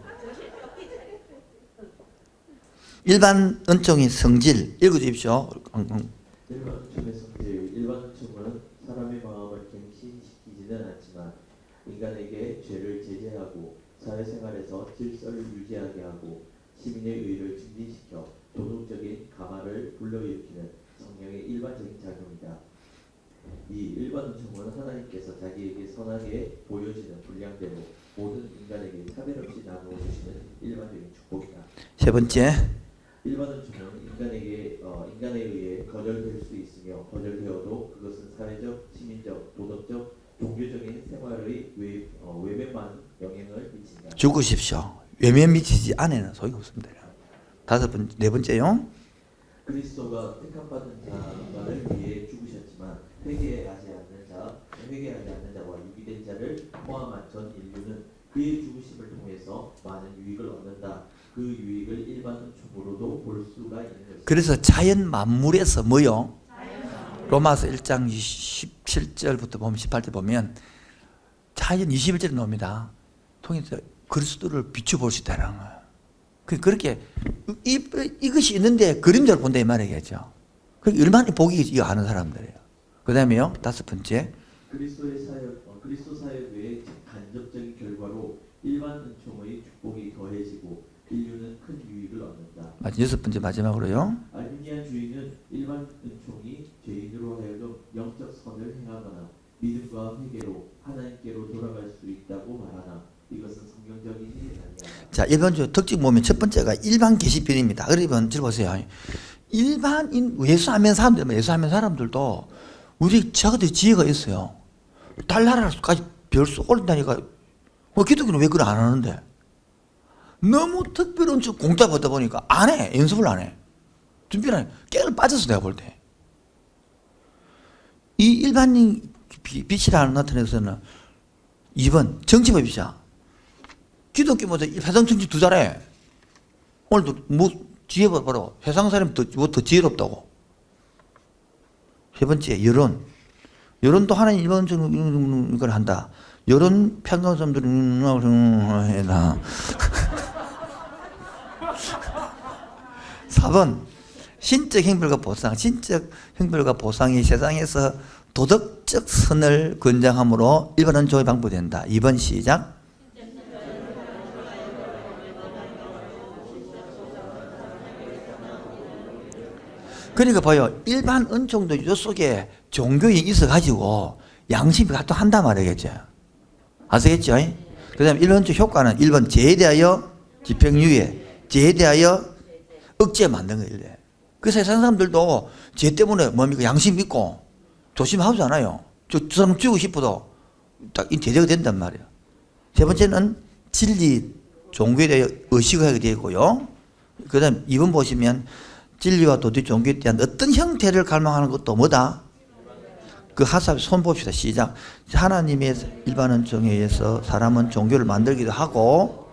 일반 은총의 성질, 읽어주십시오. 일반 은총의 성질, 일반 은총은 사람의 마음을 갱신시키지는 않지만 인간에게 죄를 제재하고 사회생활에서 질서를 유지하게 하고 시민의 의를 증진시켜 도덕적인 감화를 불러일으키는 성령의 일반적인 작용이다. 이 일반 은총은 하나님께서 자기에게 선하게 보여지는 분량대로 모든 인간에게 차별 없이 나누어 주시는 일반적인 축복이다. 세 번째, 일반 은총은 인간에 의해 거절될 수 있으며 거절되어도 그것은 사회적, 시민적, 도덕적, 종교적인 생활의 외면만 영향을 미친다. 죽으십시오. 외면 미치지 않에는 소용이 없습니다. 네 번째요. 그리스도가 택함받은 자만을 위해 죽으셨지만 회개하지 않는 자와 유기된 자를 포함한 전 인류는 그의 죽으심을 통해서 많은 유익을 얻는다. 그 유익을 일반 은총으로도 볼 수가 있는 것입니다. 그래서 자연 만물에서 뭐요? 로마서 1장 17절부터 보면 18절 보면 자연 21절에 나옵니다. 통해서 그리스도를 비춰볼 수 있다는 거예요. 그렇게 이것이 있는데 그림자를 본다 이 말이겠죠. 그게 얼마나 복이 이거 아는 사람들이에요. 그 다음에요, 다섯 번째. 그리스도 사역 외의 간접적인 결과로 일반 은총의 축복이 더해지고 인류는 큰 유익을 얻는다. 여섯 번째 마지막으로요. 알미니안 주의는 일반 은총이 죄인으로 하여금 영적 선을 행하거나 믿음과 회개로 하나님께로 돌아갈 수 있다고 말하나 이것은 성경적이지 아니하다. 자, 일반적으로 특징 보면 첫 번째가 일반 계시편입니다. 그러면 보세요. 일반인 예수하면 사람들도 우리 자기들 지혜가 있어요. 달나라까지 별수 올린다니까. 기독교는 왜 그걸 안 하는데? 너무 특별한 공짜 받다 보니까 안 해. 연습을 안 해. 준비를 안 해. 깨를 빠졌어 내가 볼 때. 이 일반인 빛이라는 나타내서는 2번 정치법이자 기독교보다 세상 정치 더 잘해. 오늘도 뭐 지혜 바로 세상 사람이 더 지혜롭다고. 세 번째 여론도 하나님 일반적인 걸 한다. 여론 평가하는 사람들은 해라. 4번 신적 형벌과 보상이 세상에서 도덕적 선을 권장함으로 일반 은총이 방부된다. 2번 시작. 그러니까 봐요. 일반 은총도 이 속에 종교인이 있어가지고 양심이 또 한단 말이겠죠. 아시겠죠? 그 다음에 일반 은총 효과는 1번 죄에 대하여 집행유예, 죄에 대하여 억제 만든 거예요. 그 세상 사람들도 죄 때문에 뭡니까? 양심 있고 조심하잖아요. 저 사람 죽이고 싶어도 딱 제재가 된단 말이에요. 세 번째는 진리, 종교에 대해 의식을 하게 되고요. 그 다음 2번 보시면 진리와 도덕 종교에 대한 어떤 형태를 갈망하는 것도 뭐다? 그 하사 손 봅시다. 시작. 하나님의 일반 은총에 의해서 사람은 종교를 만들기도 하고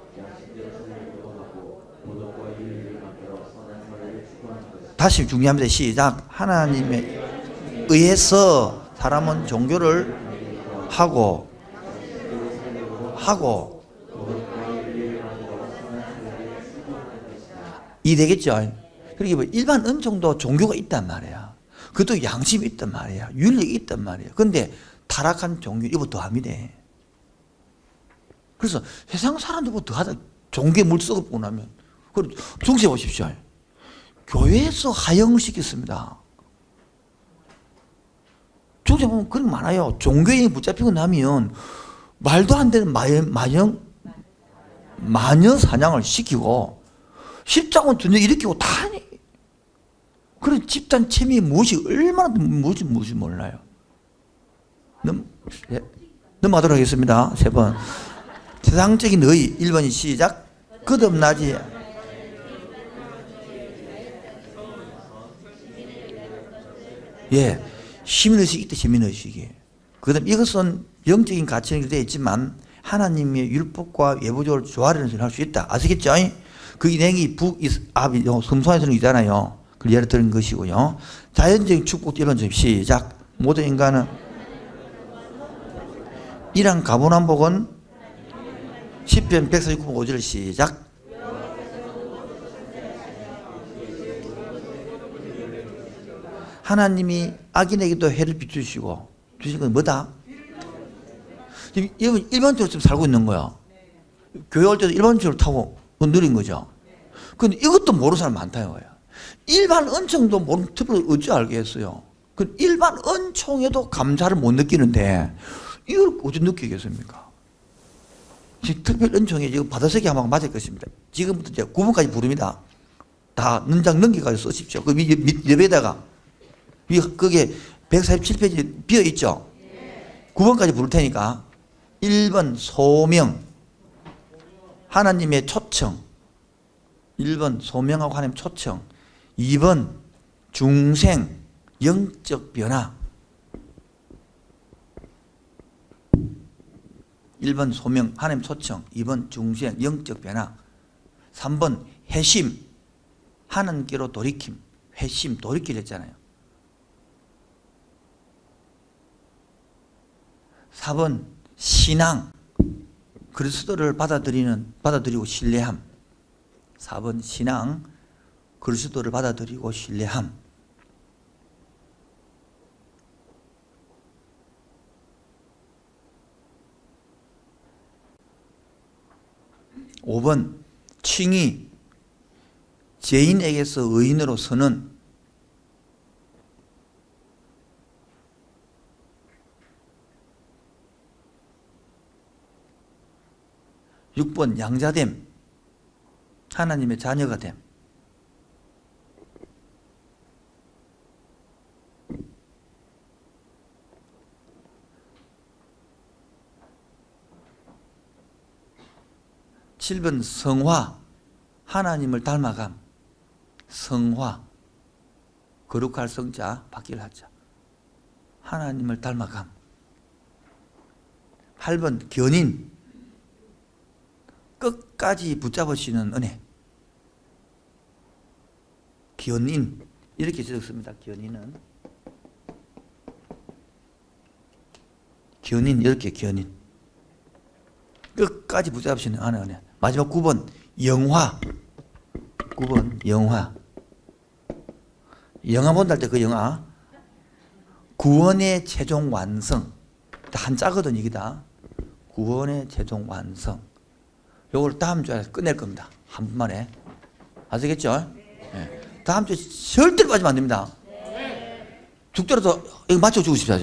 다시 중요합니다. 시작. 하나님에 의해서 사람은 종교를 하고 이해되겠죠? 그러니까 일반 은총도 종교가 있단 말이야. 그것도 양심이 있단 말이야. 윤리가 있단 말이야. 그런데 타락한 종교 이거 더합니다. 그래서 세상 사람들보다 더하다. 종교에 물 썩고 나면. 그리고 중세 보십시오. 교회에서 하영을 시켰습니다. 중세 보면 그런 거 많아요. 종교에 붙잡히고 나면 말도 안 되는 마녀 사냥을 시키고 십자군 둔적 일으키고 다 하니. 그런 집단 체면이 무엇이 몰라요. 넘어가도록 하겠습니다. 3번. 세상적인 의 1번이 시작. 거듭나지. 예. 시민의식이 있다, 시민의식이. 그 다음 이것은 영적인 가치는 되어 있지만 하나님의 율법과 외부적으로 조화를 할 수 있다. 아시겠죠? 그 인행이 섬소한에서는 있잖아요. 그걸 예를 들은 것이고요. 자연적인 축복 1번 시작. 모든 인간은 이랑 가문한 복은 10편 149편 5절 시작. 하나님이 악인에게도 해를 비추시고 주신 건 뭐다? 지금 일반적으로 지금 살고 있는 거야. 교회 올 때도 일반적으로 타고 누린 거죠. 근데 이것도 모르는 사람 많다 이거야. 일반 은총도 모르는 특별히 어찌 알겠어요. 그 일반 은총에도 감사를 못 느끼는데 이걸 어찌 느끼겠습니까? 지금 특별 은총에 지금 받아쓰기 하면 맞을 것입니다. 지금부터 이제 9번까지 부릅니다. 다 문장 넘기가지고 쓰십시오. 그 옆에다가 거기에 147페이지 비어 있죠. 9번까지 부를 테니까 1번 소명 하나님의 초청 1번 소명하고 하나님 초청 2번 중생 영적 변화 1번 소명 하나님 초청 2번 중생 영적 변화 3번 회심 하나님께로 돌이킴 회심 돌이킬 했잖아요. 4번 신앙 그리스도를 받아들이고 신뢰함 4번 신앙 그리스도를 받아들이고 신뢰함 5번 칭의 죄인에게서 의인으로 서는 6번 양자됨 하나님의 자녀가 됨 7번 성화 하나님을 닮아감 성화 거룩할 성자 바뀔 하자 하나님을 닮아감 8번 견인 끝까지 붙잡으시는 은혜 견인 이렇게 적습니다. 견인 이렇게 견인 끝까지 붙잡으시는 은혜 마지막 9번 영화 9번 영화 영화 본다 할 때 그 영화 구원의 최종 완성 한자거든 이기다 구원의 최종 완성 요걸 다음 주에 끝낼 겁니다. 한 분만에 아시겠죠? 네. 다음 주에 절대로 빠지면 안 됩니다. 죽더라도 이거 맞춰주고 싶다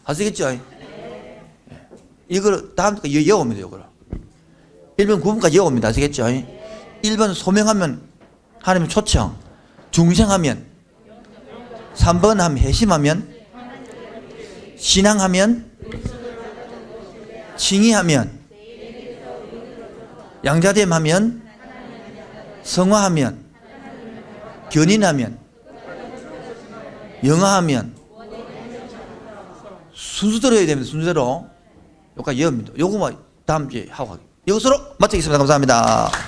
아시겠죠? 네. 이걸 다음 주에 이어옵니다. 이거를 1번 9번까지 이어옵니다. 아시겠죠? 1번 소명하면 하나님 초청 중생하면 3번 하면 회심하면 신앙하면 칭의하면 양자됨하면 성화하면 견인하면 영화하면 순서대로 해야 됩니다. 순서대로 여기까지 이어입니다. 요거만 다음 주에 하고 이것으로 마치겠습니다. 감사합니다.